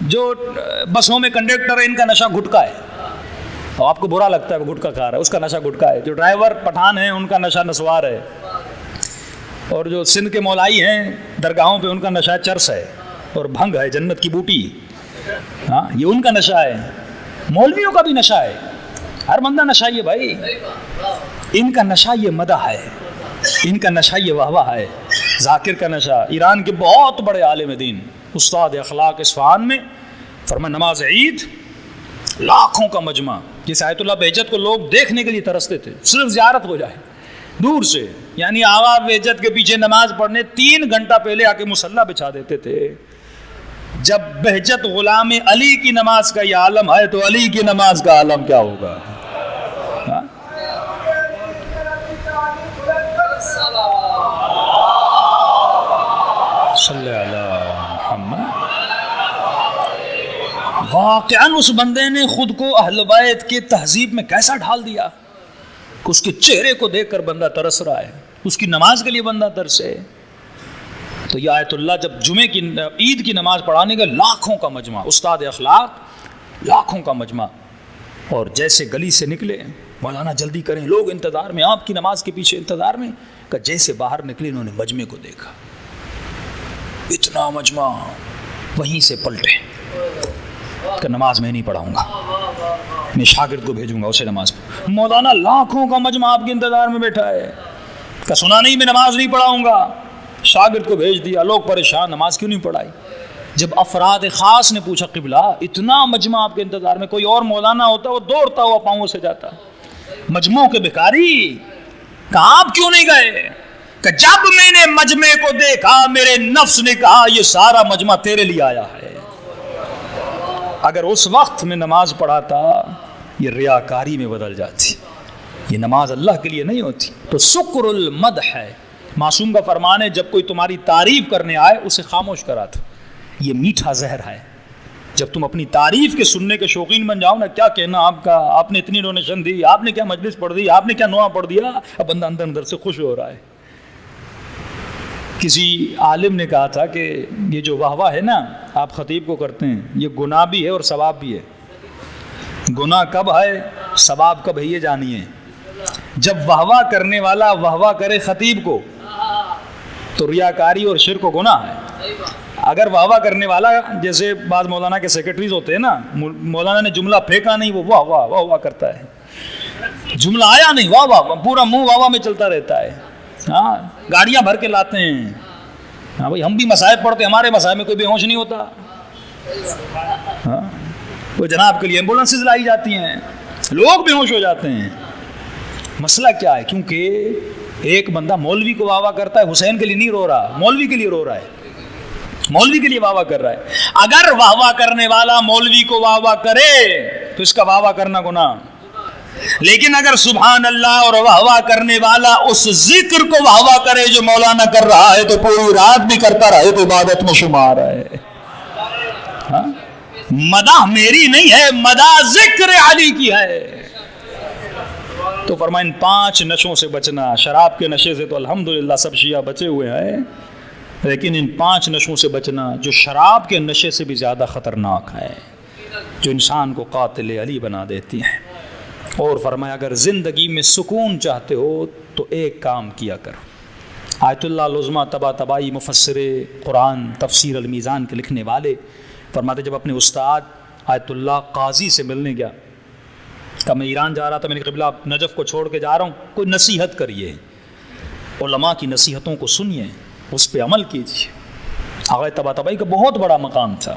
جو بسوں میں کنڈکٹر ہے ان کا نشہ گٹکا ہے، تو آپ کو برا لگتا ہے وہ گٹکا کھا رہا ہے، اس کا نشہ گٹکا ہے۔ جو ڈرائیور پٹھان ہیں ان کا نشہ نسوار ہے، اور جو سندھ کے مولائی ہیں درگاہوں پہ ان کا نشہ چرس ہے اور بھنگ ہے، جنت کی بوٹی، ہاں یہ ان کا نشہ ہے۔ مولویوں کا بھی نشہ ہے، ہر بندہ نشہ یہ بھائی، ان کا نشہ یہ مدح ہے، ان کا نشہ یہ واہ واہ ہے۔ ذاکر کا نشہ، ایران کے بہت بڑے عالم دین استاد اخلاق اصفہان میں فرمایا نماز عید لاکھوں کا مجمع، جس آیت اللہ بہجت کو لوگ دیکھنے کے لیے ترستے تھے، صرف زیارت ہو جائے دور سے، یعنی آغا بہجت کے پیچھے نماز پڑھنے 3 گھنٹہ پہلے آ کے مصلی بچھا دیتے تھے۔ جب بہجت غلام علی کی نماز کا یہ عالم ہے تو علی کی نماز کا عالم کیا ہوگا؟ صلی اللہ محمد۔ واقعاً اس بندے نے خود کو اہل بیت کے تہذیب میں کیسا ڈھال دیا کہ اس کے چہرے کو دیکھ کر بندہ ترس رہا ہے، اس کی نماز کے لیے بندہ ترسے۔ تو یہ آیت اللہ جب جمعے کی عید کی نماز پڑھانے کا لاکھوں کا مجمع، استاد اخلاق لاکھوں کا مجمع، اور جیسے گلی سے نکلے مولانا جلدی کریں، لوگ انتظار میں، آپ کی نماز کے پیچھے انتظار میں، کہ جیسے باہر نکلے انہوں نے مجمع کو دیکھا، اتنا مجمع، وہیں سے پلٹے کہ نماز میں نہیں پڑھاؤں گا۔ میں شاگرد کو بھیجوں گا اسے نماز پڑھ. مولانا لاکھوں کا مجمع آپ کے انتظار میں بیٹھا ہے کہ سنا نہیں میں نماز نہیں پڑھاؤں گا. شاگرد کو بھیج دیا, لوگ پریشان, نماز کیوں نہیں پڑھائی؟ جب افراد خاص نے پوچھا قبلہ اتنا مجمع آپ کے انتظار میں, کوئی اور مولانا ہوتا وہ دوڑتا ہوا پاؤں سے جاتا. مجمعوں کے بھکاری کہ آپ کیوں نہیں گئے؟ کہ جب میں نے مجمع کو دیکھا میرے نفس نے کہا یہ سارا مجمع تیرے لیے آیا ہے. اگر اس وقت میں نماز پڑھاتا یہ ریاکاری میں بدل جاتی, یہ نماز اللہ کے لیے نہیں ہوتی. تو سکر المدح ہے, معصوم کا فرمان ہے جب کوئی تمہاری تعریف کرنے آئے اسے خاموش کرا دو, یہ میٹھا زہر ہے. جب تم اپنی تعریف کے سننے کے شوقین بن جاؤ نا, کیا کہنا آپ کا, آپ نے اتنی ڈونیشن دی, آپ نے کیا مجلس پڑھ دی, آپ نے کیا نوحہ پڑھ دیا, اب بندہ اندر اندر سے خوش ہو رہا ہے. کسی عالم نے کہا تھا کہ یہ جو واہ واہ ہے نا آپ خطیب کو کرتے ہیں یہ گناہ بھی ہے اور ثواب بھی ہے. گناہ کب ہے, ثواب کب ہے, یہ جانیے. جب واہ واہ کرنے والا واہ واہ کرے خطیب کو تو ریاکاری اور شرک و گناہ ہے. اگر واہ واہ کرنے والا, جیسے بعض مولانا کے سیکرٹریز ہوتے ہیں نا, مولانا نے جملہ پھینکا نہیں وہ واہ واہ واہ واہ کرتا ہے, جملہ آیا نہیں واہ واہ, پورا منہ واہ واہ میں چلتا رہتا ہے. ہاں گاڑیاں بھر کے لاتے ہیں. ہاں بھائی ہم بھی مصائب پڑھتے, ہمارے مصائب میں کوئی بے ہوش نہیں ہوتا. ہاں وہ جناب کے لیے ایمبولینسز لائی جاتی ہیں, لوگ بے ہوش ہو جاتے ہیں. مسئلہ کیا ہے؟ کیونکہ ایک بندہ مولوی کو واہ واہ کرتا ہے, حسین کے لیے نہیں رو رہا, مولوی کے لیے رو رہا ہے, مولوی کے لیے واہ واہ کر رہا ہے. اگر واہ واہ کرنے والا مولوی کو واہ واہ کرے تو اس کا واہ واہ کرنا گناہ, لیکن اگر سبحان اللہ اور واہ واہ کرنے والا اس ذکر کو واہ واہ کرے جو مولانا کر رہا ہے تو پوری رات بھی کرتا رہے تو عبادت میں شمار ہے. مدح میری نہیں ہے, مدح ذکر علی کی ہے. تو فرمائیں ان 5 نشوں سے بچنا. شراب کے نشے سے تو الحمدللہ سب شیعہ بچے ہوئے ہیں, لیکن ان 5 نشوں سے بچنا جو شراب کے نشے سے بھی زیادہ خطرناک ہے, جو انسان کو قاتل علی بنا دیتی ہیں. اور فرمایا اگر زندگی میں سکون چاہتے ہو تو ایک کام کیا کرو. آیت اللہ العظمیٰ طباطبائی مفسر قرآن تفسیر المیزان کے لکھنے والے فرماتے جب اپنے استاد آیت اللہ قاضی سے ملنے گیا کہ میں ایران جا رہا تھا, میں نے قبلہ نجف کو چھوڑ کے جا رہا ہوں, کوئی نصیحت کریے, علماء کی نصیحتوں کو سنیے, اس پہ عمل کیجیے. آغا طباطبائی کا بہت بڑا مقام تھا,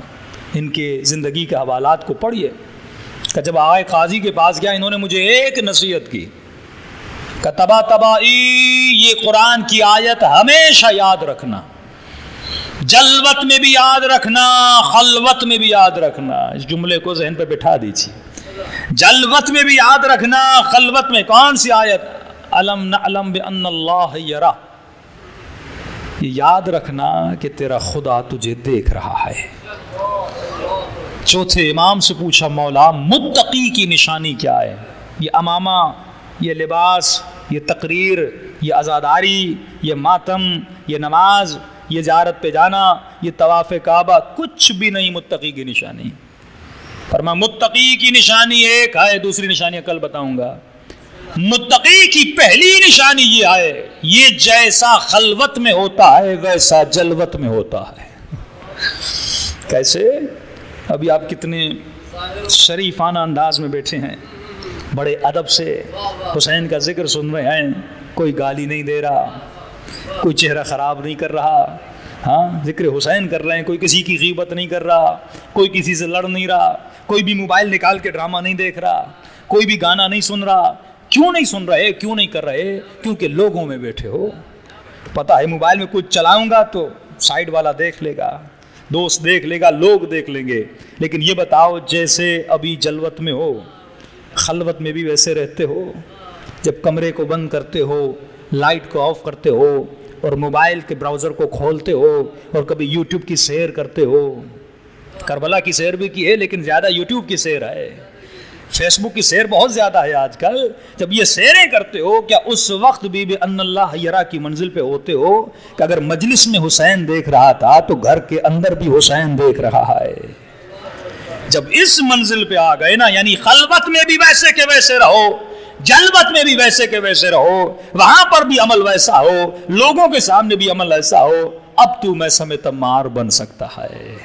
ان کے زندگی کے حوالات کو پڑھیے کہ جب آغا قاضی کے پاس گیا انہوں نے مجھے ایک نصیحت کی کہ طباطبائی یہ قرآن کی آیت ہمیشہ یاد رکھنا, جلوت میں بھی یاد رکھنا, خلوت میں بھی یاد رکھنا. اس جملے کو ذہن پہ بٹھا دیجیے, جلوت میں بھی یاد رکھنا, خلوت میں. کون سی آیت؟ الم نعلم بان اللہ یرا, یہ یاد رکھنا کہ تیرا خدا تجھے دیکھ رہا ہے. چوتھے امام سے پوچھا مولا متقی کی نشانی کیا ہے؟ یہ امامہ, یہ لباس, یہ تقریر, یہ عزاداری, یہ ماتم, یہ نماز, یہ زیارت پہ جانا, یہ طواف کعبہ, کچھ بھی نہیں متقی کی نشانی. فرمایا متقی کی نشانی ایک ہے, دوسری نشانی کل بتاؤں گا. متقی کی پہلی نشانی یہ ہے یہ جیسا خلوت میں ہوتا ہے ویسا جلوت میں ہوتا ہے. کیسے؟ ابھی آپ کتنے شریفانہ انداز میں بیٹھے ہیں, بڑے ادب سے حسین کا ذکر سن رہے ہیں, کوئی گالی نہیں دے رہا, کوئی چہرہ خراب نہیں کر رہا, ہاں ذکر حسین کر رہے ہیں, کوئی کسی کی غیبت نہیں کر رہا, کوئی کسی سے لڑ نہیں رہا, کوئی بھی موبائل نکال کے ڈرامہ نہیں دیکھ رہا, کوئی بھی گانا نہیں سن رہا. کیوں نہیں سن رہے, کیوں نہیں کر رہے؟ کیونکہ لوگوں میں بیٹھے ہو. پتہ ہے موبائل میں کچھ چلاؤں گا تو سائیڈ والا دیکھ لے گا, دوست دیکھ لے گا, لوگ دیکھ لیں گے. لیکن یہ بتاؤ جیسے ابھی جلوت میں ہو خلوت میں بھی ویسے رہتے ہو؟ جب کمرے کو بند کرتے ہو, لائٹ کو آف کرتے ہو اور موبائل کے براؤزر کو کھولتے ہو اور کبھی یوٹیوب کی سیر کرتے ہو, کربلا کی سیر بھی کی ہے لیکن زیادہ یوٹیوب کی سیر ہے, فیس بک کی سیر بہت زیادہ ہے آج کل. جب یہ سیریں کرتے ہو کیا اس وقت بھی ان اللہ یرا کی منزل پہ ہوتے ہو کہ اگر مجلس میں حسین دیکھ رہا تھا تو گھر کے اندر بھی حسین دیکھ رہا ہے؟ جب اس منزل پہ آ گئے نا, یعنی خلوت میں بھی ویسے کے ویسے رہو, جلوت میں بھی ویسے کے ویسے رہو, وہاں پر بھی عمل ویسا ہو, لوگوں کے سامنے بھی عمل ایسا ہو, اب تو میں سمیت مار بن سکتا ہے.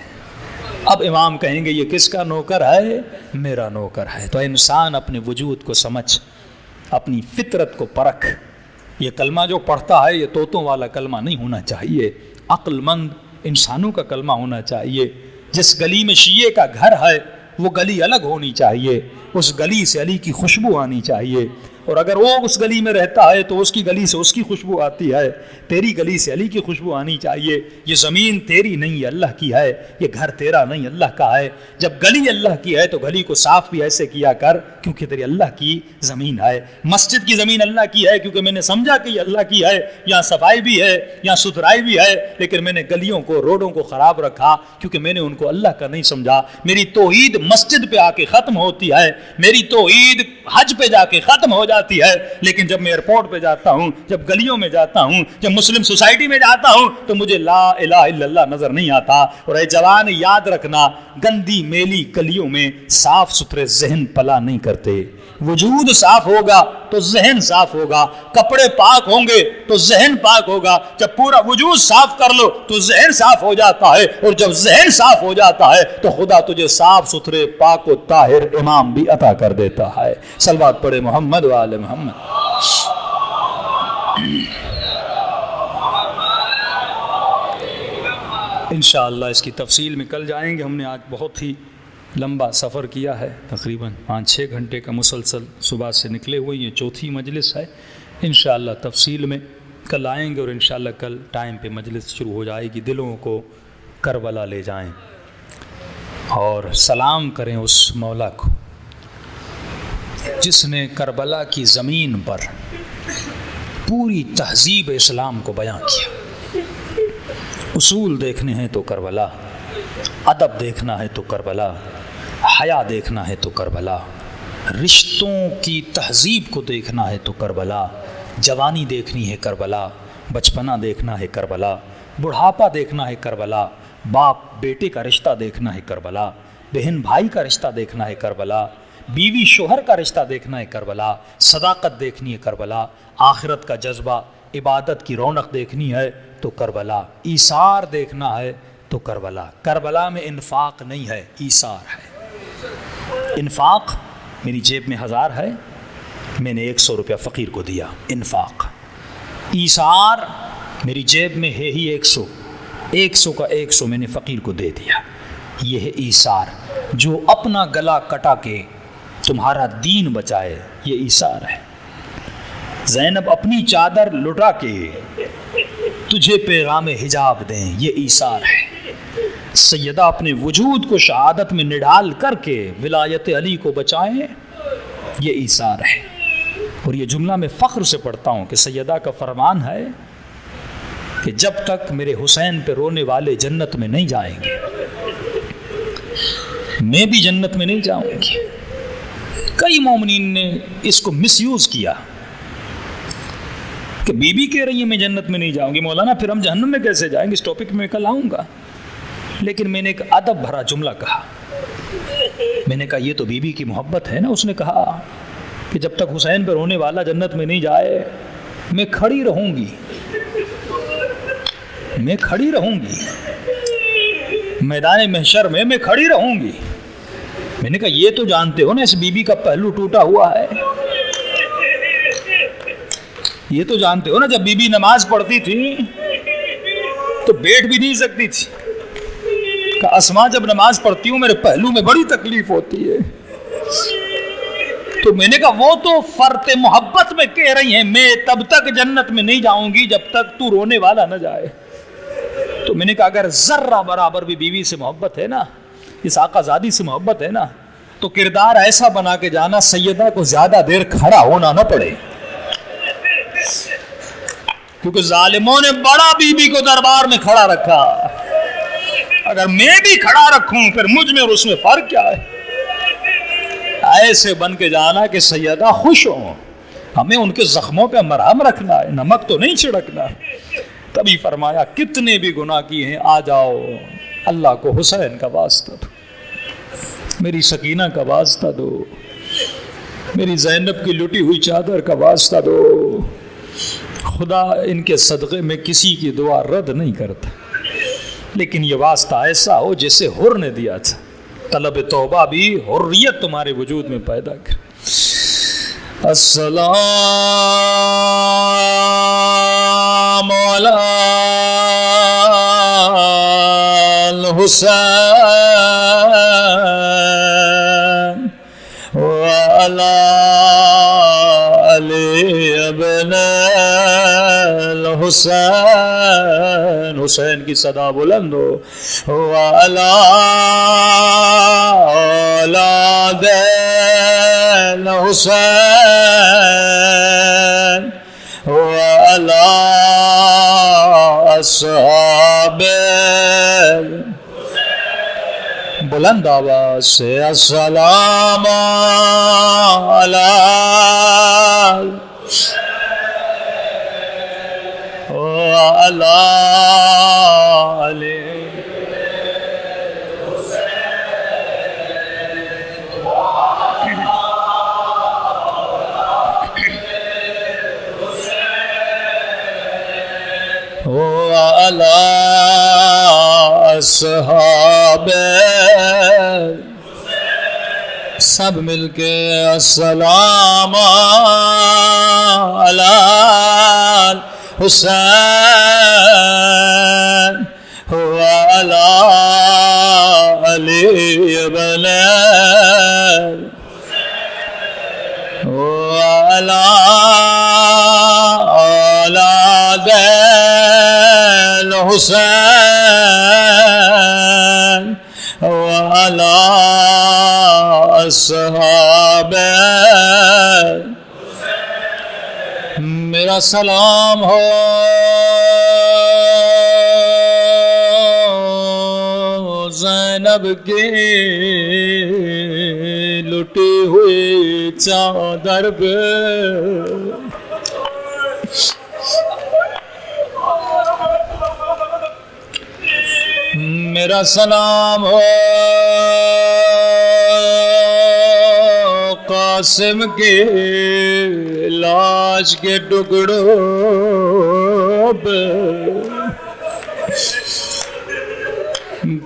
اب امام کہیں گے یہ کس کا نوکر ہے؟ میرا نوکر ہے۔ تو انسان اپنے وجود کو سمجھ، اپنی فطرت کو پرکھ۔ یہ کلمہ جو پڑھتا ہے یہ طوطوں والا کلمہ نہیں ہونا چاہیے، عقل مند انسانوں کا کلمہ ہونا چاہیے۔ جس گلی میں شیعہ کا گھر ہے وہ گلی الگ ہونی چاہیے، اس گلی سے علی کی خوشبو آنی چاہیے، اور اگر وہ اس گلی میں رہتا ہے تو اس کی گلی سے اس کی خوشبو آتی ہے، تیری گلی سے علی کی خوشبو آنی چاہیے۔ یہ زمین تیری نہیں اللہ کی ہے، یہ گھر تیرا نہیں اللہ کا ہے۔ جب گلی اللہ کی ہے تو گلی کو صاف بھی ایسے کیا کر کیونکہ تیری اللہ کی زمین ہے۔ مسجد کی زمین اللہ کی ہے کیونکہ میں نے سمجھا کہ یہ اللہ کی ہے، یہاں صفائی بھی ہے، یہاں ستھرائی بھی ہے، لیکن میں نے گلیوں کو، روڈوں کو خراب رکھا کیونکہ میں نے ان کو اللہ کا نہیں سمجھا۔ میری توحید مسجد پہ آ کے ختم ہوتی ہے، میری توحید حج پہ جا کے ختم ہو جاتی ہے، لیکن جب میں ایئرپورٹ پہ جاتا ہوں، جب گلیوں میں جاتا ہوں، جب مسلم سوسائٹی میں جاتا ہوں تو مجھے لا الہ الا اللہ نظر نہیں آتا۔ اور اے جوان یاد رکھنا، گندی میلی گلیوں میں صاف ستھرے ذہن پلا نہیں کرتے۔ وجود صاف ہوگا تو ذہن صاف ہوگا، کپڑے پاک ہوں گے تو ذہن پاک ہوگا۔ جب پورا وجود صاف کر لو تو ذہن صاف ہو جاتا ہے، اور جب ذہن صاف ہو جاتا ہے تو خدا تجھے صاف ستھرے پاک و طاہر امام بھی عطا کر دیتا ہے۔ صلوات پڑھے محمد و آل محمد۔ انشاءاللہ اس کی تفصیل میں کل جائیں گے۔ ہم نے آج بہت ہی لمبا سفر کیا ہے، تقریباً 5-6 گھنٹے کا مسلسل صبح سے نکلے ہوئے، یہ چوتھی مجلس ہے۔ انشاءاللہ تفصیل میں کل آئیں گے، اور انشاءاللہ کل ٹائم پہ مجلس شروع ہو جائے گی۔ دلوں کو کربلا لے جائیں اور سلام کریں اس مولا کو جس نے کربلا کی زمین پر پوری تہذیب اسلام کو بیان کیا۔ اصول دیکھنے ہیں تو کربلا، ادب دیکھنا ہے تو کربلا، حیا دیکھنا ہے تو کربلا، رشتوں کی تہذیب کو دیکھنا ہے تو کربلا، جوانی دیکھنی ہے کربلا، بچپنا دیکھنا ہے کربلا، بڑھاپا دیکھنا ہے کربلا، باپ بیٹے کا رشتہ دیکھنا ہے کربلا، بہن بھائی کا رشتہ دیکھنا ہے کربلا، بیوی شوہر کا رشتہ دیکھنا ہے کربلا، صداقت دیکھنی ہے کربلا، آخرت کا جذبہ، عبادت کی رونق دیکھنی ہے تو کربلا، ایثار دیکھنا ہے تو کربلا۔ کربلا میں انفاق نہیں ہے، ایثار ہے۔ انفاق میری جیب میں 1000 ہے، میں نے 100 روپیہ فقیر کو دیا، انفاق۔ ایثار میری جیب میں ہے ہی 100 کا 100 میں نے فقیر کو دے دیا، یہ ہے ایثار۔ جو اپنا گلا کٹا کے تمہارا دین بچائے، یہ ایثار ہے۔ زینب اپنی چادر لٹا کے تجھے پیغام حجاب دیں، یہ ایثار ہے۔ سیدہ اپنے وجود کو شہادت میں نڈال کر کے ولایت علی کو بچائیں، یہ ایثار ہے۔ اور یہ جملہ میں فخر سے پڑھتا ہوں کہ سیدہ کا فرمان ہے کہ جب تک میرے حسین پہ رونے والے جنت میں نہیں جائیں گے، میں بھی جنت میں نہیں جاؤں گی۔ کئی مومنین نے اس کو مس یوز کیا کہ بی بی کہہ رہی ہے میں جنت میں نہیں جاؤں گی، مولانا پھر ہم جہنم میں کیسے جائیں گے؟ اس ٹاپک میں کل آؤں گا، لیکن میں نے ایک ادب بھرا جملہ کہا۔ میں نے کہا یہ تو بی بی کی محبت ہے نا۔ اس نے کہا کہ جب تک حسین پہ رونے والا جنت میں نہیں جائے میں کھڑی رہوں گی، میں کھڑی رہوں گی میدان محشر میں، میں کھڑی رہوں گی۔ میں نے کہا یہ تو جانتے ہو نا اس بی بی کا پہلو ٹوٹا ہوا ہے، یہ تو جانتے ہو نا جب بی بی نماز پڑھتی تھی تو بیٹھ بھی نہیں سکتی تھی۔ کہ اسما جب نماز پڑھتی ہوں میرے پہلو میں بڑی تکلیف ہوتی ہے۔ تو میں نے کہا وہ تو فرط محبت میں کہہ رہی ہیں میں تب تک جنت میں نہیں جاؤں گی جب تک تو رونے والا نہ جائے۔ تو میں نے کہا اگر ذرہ برابر بھی بیوی سے محبت ہے نا، اس آقا زادی سے محبت ہے نا، تو کردار ایسا بنا کے جانا سیدہ کو زیادہ دیر کھڑا ہونا نہ پڑے، کیونکہ ظالموں نے بڑا بی بی کو دربار میں کھڑا رکھا۔ اگر میں بھی کھڑا رکھوں پھر مجھ میں اور اس میں فرق کیا ہے؟ ایسے بن کے جانا کہ سیدہ خوش ہوں، ہمیں ان کے زخموں پہ مرہم رکھنا ہے، نمک تو نہیں چھڑکنا۔ تبھی فرمایا کتنے بھی گناہ کیے ہیں آ جاؤ، اللہ کو حسین کا واسطہ دو، میری سکینہ کا واسطہ دو، میری زینب کی لٹی ہوئی چادر کا واسطہ دو۔ خدا ان کے صدقے میں کسی کی دعا رد نہیں کرتا۔ لیکن یہ واسطہ ایسا ہو جیسے حر نے دیا تھا. طلب توبہ بھی حریت تمہارے وجود میں پیدا کر. السلام علی الحسین وعلی علی ابن الحسین. حسین کی صدا بلند ہو. وعلی اولاد الحسین وعلی اصحاب. بلند آواز سے السلام علی وعلی علی. وعلی اصحاب. سب مل کے السلام علی حسین وعلی علی ابن وعلی اولاد الحسین وعلی اصحاب. میرا سلام ہو زینب کی لٹی ہوئی چادر پہ. میرا سلام ہو قاسم کی لاش کے ٹکڑوں پہ.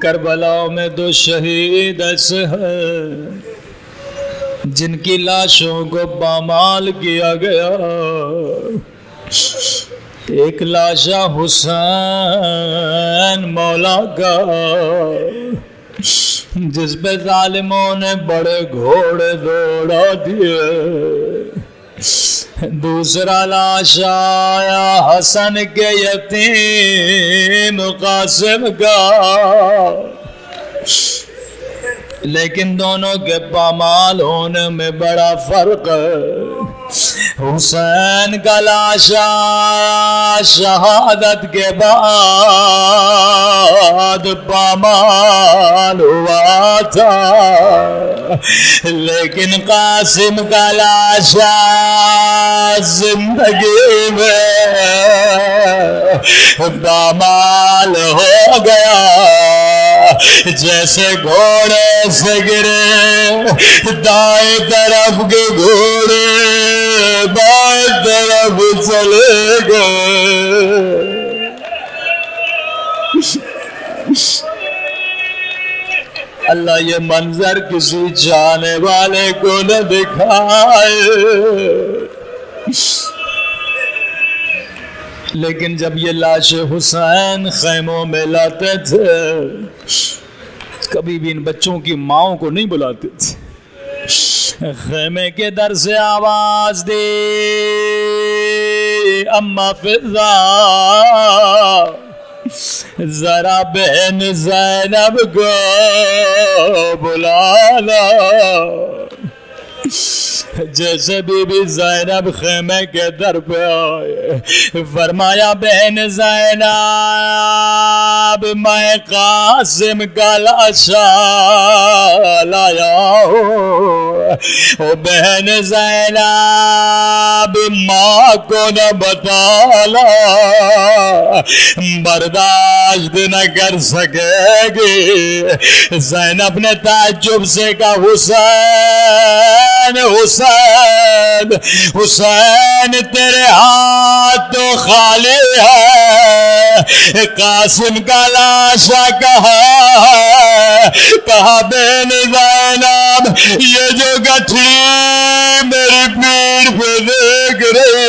کربلا میں 2 شہید ایسے ہیں جن کی لاشوں کو پامال کیا گیا. ایک لاشا حسین مولا کا جس پہ ظالموں نے بڑے گھوڑے دوڑا دیے. دوسرا لاشا آیا حسن کے یتیم قاسم کا، لیکن دونوں کے پامال ہونے میں بڑا فرق ہے. حسین کا لاشا شہادت کے بعد پامال ہوا تھا، لیکن قاسم کا لاشا زندگی میں پامال ہو گیا. جیسے گھوڑے سے گرے دائیں طرف کے گھوڑے بائیں طرف چلے گئے. اللہ یہ منظر کسی جانے والے کو نہ دکھائے، لیکن جب یہ لاش حسین خیموں میں لاتے تھے کبھی بھی ان بچوں کی ماؤں کو نہیں بلاتے تھے. خیمے کے در سے آواز دی اما فضا ذرا بہن زینب کو بلانا. جیسے بی بی زینب خیمے کے در پہ آئے فرمایا بہن زینب میں قاسم کا لاشا لایا ہوں. بہن زینب ماں کو نہ بتانا، برداشت نہ کر سکے گی. زینب نے تعجب سے کہا حسین حسین حسین تیرے ہاتھ تو خالی ہے، قاسم کا لاشا کہا بین زینب یہ جو گٹھڑی میری پیٹھ پہ دیکھ رہی ہو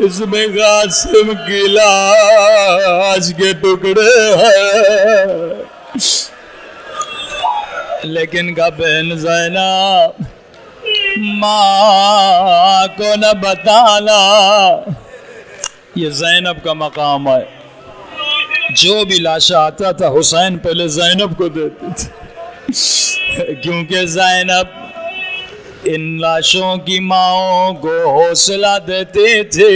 اس میں قاسم کی لاش کے ٹکڑے ہیں، لیکن کا بہن زینب ماں کو نہ بتانا. یہ زینب کا مقام ہے. جو بھی لاشا آتا تھا حسین پہلے زینب کو دیتے تھے، کیونکہ زینب ان لاشوں کی ماں کو حوصلہ دیتے تھے.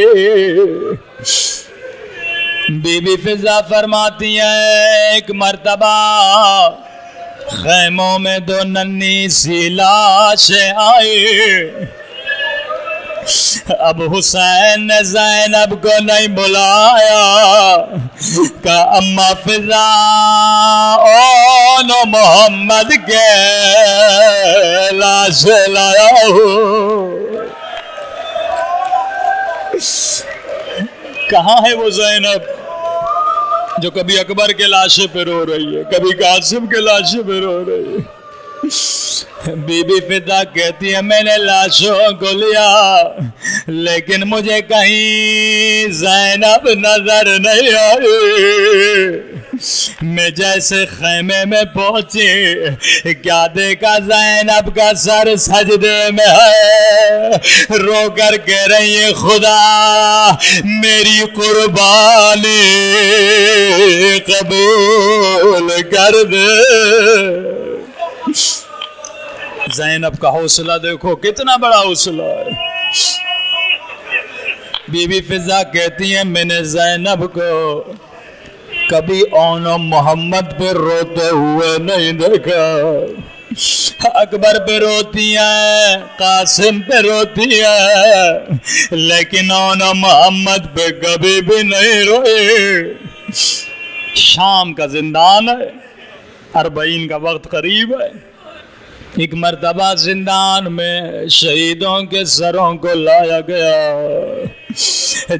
بی بی فضا فرماتی ہیں ایک مرتبہ خیموں میں دو ننھی سی لاشیں آئی. اب حسین نے زینب کو نہیں بلایا، کہا اماں فضا اون محمد کے لاش لایا ہوں. کہاں ہے وہ زینب جو کبھی اکبر کے لاشے پہ رو رہی ہے، کبھی قاسم کے لاشے پہ رو رہی ہے؟ بی بی فضا کہتی ہے میں نے لاشوں کو لیا لیکن مجھے کہیں زینب نظر نہیں آئی. میں جیسے خیمے میں پہنچی کیا دیکھا زینب کا سر سجدے میں ہے، رو کر کہہ رہی ہے خدا میری قربانی قبول کر دے. زینب کا حوصلہ دیکھو کتنا بڑا حوصلہ ہے. بی بی فضا کہتی ہیں میں نے زینب کو کبھی اون محمد پہ روتے ہوئے نہیں دیکھا. اکبر پہ روتی ہیں، قاسم پہ روتی ہیں، لیکن اون محمد پہ کبھی بھی نہیں روئے. شام کا زندان ہے، 40 کا وقت قریب ہے. ایک مرتبہ زندان میں شہیدوں کے سروں کو لایا گیا.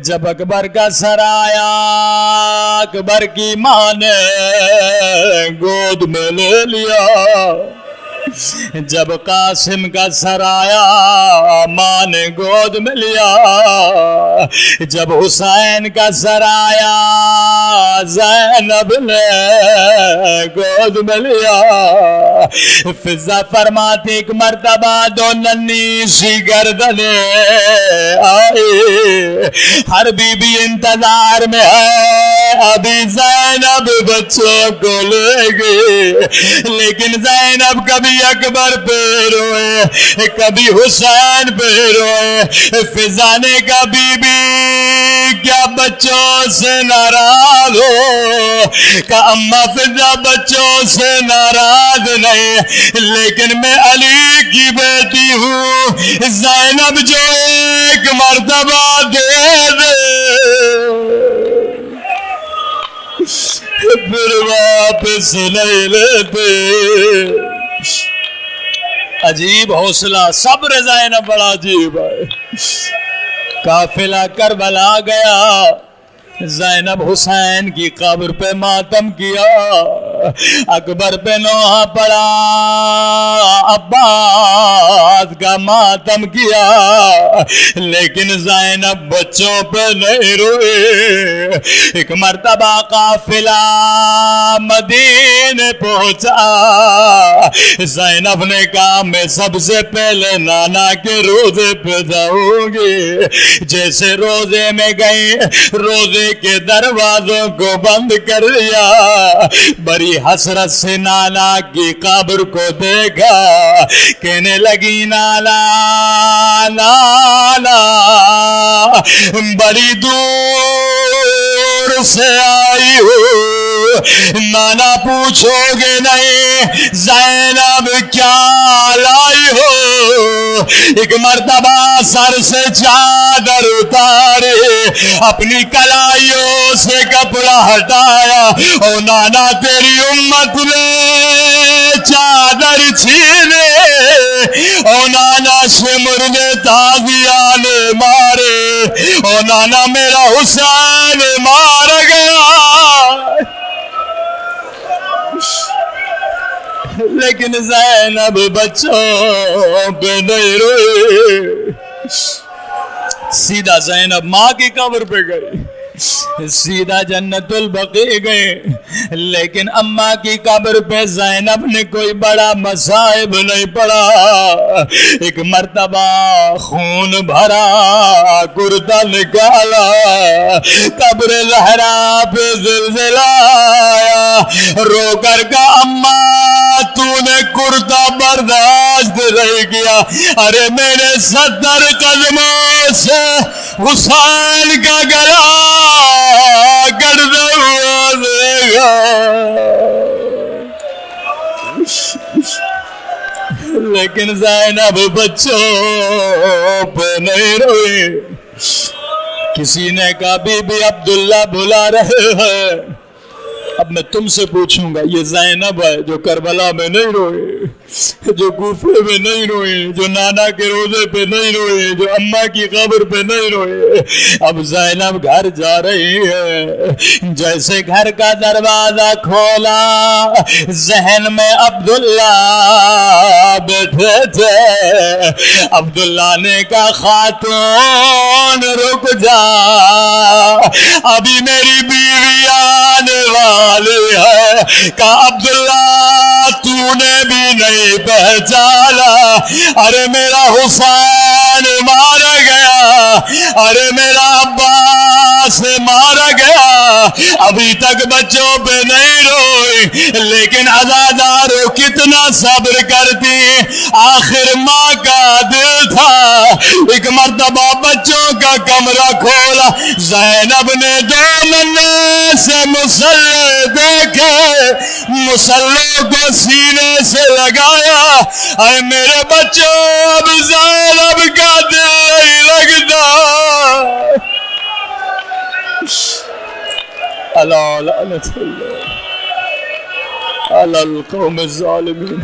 جب اکبر کا سر آیا اکبر کی ماں نے گود میں لے لیا. جب قاسم کا سر آیا ماں نے گود میں لیا. جب حسین کا سر آیا زینب نے گود میں لیا. فضا فرماتی ایک مرتبہ دو ننھی سی گردنیں آئی. ہر بی بی انتظار میں ہے ابھی زینب بچوں کو لے گی، لیکن زینب کبھی اکبر پہ روئے کبھی حسین پہ روئے. فضا نے کہا بی بی کیا بچوں سے ناراض ہو؟ کہا اماں فضا بچوں سے ناراض نہیں، لیکن میں علی کی بیٹی ہوں، زینب جو ایک مرتبہ دے دے پھر واپس نہیں لیتے. عجیب حوصلہ، صبر زینب بڑا عجیب ہے. قافلہ کربلا گیا، زینب حسین کی قبر پہ ماتم کیا، اکبر پہ نوحہ پڑا، عباس کا ماتم کیا، لیکن زینب بچوں پہ نہیں روئے. ایک مرتبہ قافلہ مدینے پہنچا. زینب نے کہا میں سب سے پہلے نانا کے روزے پہ جاؤں گی. جیسے روزے میں گئی روزے کے دروازوں کو بند کر لیا. بڑی حسرت سے نانا کی قبر کو دیکھا، کہنے لگی نانا نانا بڑی دور سے آئی ہو، نانا پوچھو گے نہیں زینب کیا لائی ہو؟ ایک مرتبہ سر سے چادر اتارے، اپنی کلائیوں سے کپڑا ہٹایا، او نانا تیری امت نے چادر چھینے، او نانا شمر نے تازیانے مارے، او نانا میرا حسین مارا گیا، لیکن زینب بچوں پہ نہیں روئی، سیدھا زینب ماں کی قبر پہ گئی، سیدھا جنت البقیع گئے، لیکن اماں کی قبر پہ زینب نے کوئی بڑا مصائب نہیں پڑا۔ ایک مرتبہ خون بھرا کرتا نکالا، قبر زہرا پہ زلزلہ آیا، رو کر کا اماں تو نے کرتا برداشت نہیں کیا، ارے میرے 70 قدموں سے حسین کا گلا گڑتا ہوا دے گا، لیکن زینب بچوں پہ نہیں روئی۔ کسی نے کہا بی بی عبداللہ بلا رہے ہیں، اب میں تم سے پوچھوں گا، یہ زینب ہے جو کربلا میں نہیں روئی، جو کوفے میں نہیں روئی، جو نانا کے روزے پہ نہیں روئی، جو اماں کی قبر پہ نہیں روئی، اب زینب گھر جا رہی ہے، جیسے گھر کا دروازہ کھولا ذہن میں عبداللہ بیٹھے تھے، عبداللہ نے کہا خاتون رک جا، ابھی میری بیوی آنے والی ہے۔ کہا عبداللہ تو نے بھی نہیں پہچانا، ارے میرا حسین مارا گیا، ارے میرا عباس مارا گیا، ابھی تک بچوں پہ نہیں روئی، لیکن عزادارو کتنا صبر کرتی، آخر ماں کا دل تھا۔ ایک مرتبہ بچوں کا کمرہ کھولا، زینب نے 2 منے سے مسلح دیکھے، مسلح کو سینے سے لگایا، اے میرے بچوں اب زینب کا دل نہیں لگتا۔ اللہ لعنت اللہ علی القوم الظالمین۔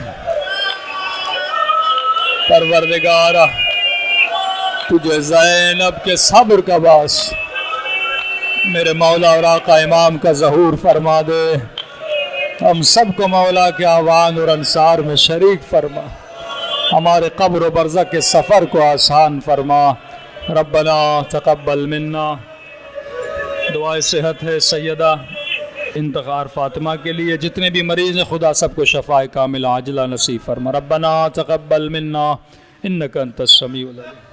پروردگارا تجھے زینب کے صبر کا باعث میرے مولا اور آقا امام کا ظہور فرما دے، ہم سب کو مولا کے آوان اور انصار میں شریک فرما، ہمارے قبر و برزخ کے سفر کو آسان فرما۔ ربنا تقبل منا۔ دعائے صحت ہے سیدہ انتخار فاطمہ کے لیے، جتنے بھی مریض ہیں خدا سب کو شفاء کاملہ عاجلہ نصیب فرما۔ ربنا تقبل منا انک انت السمیع العلیم۔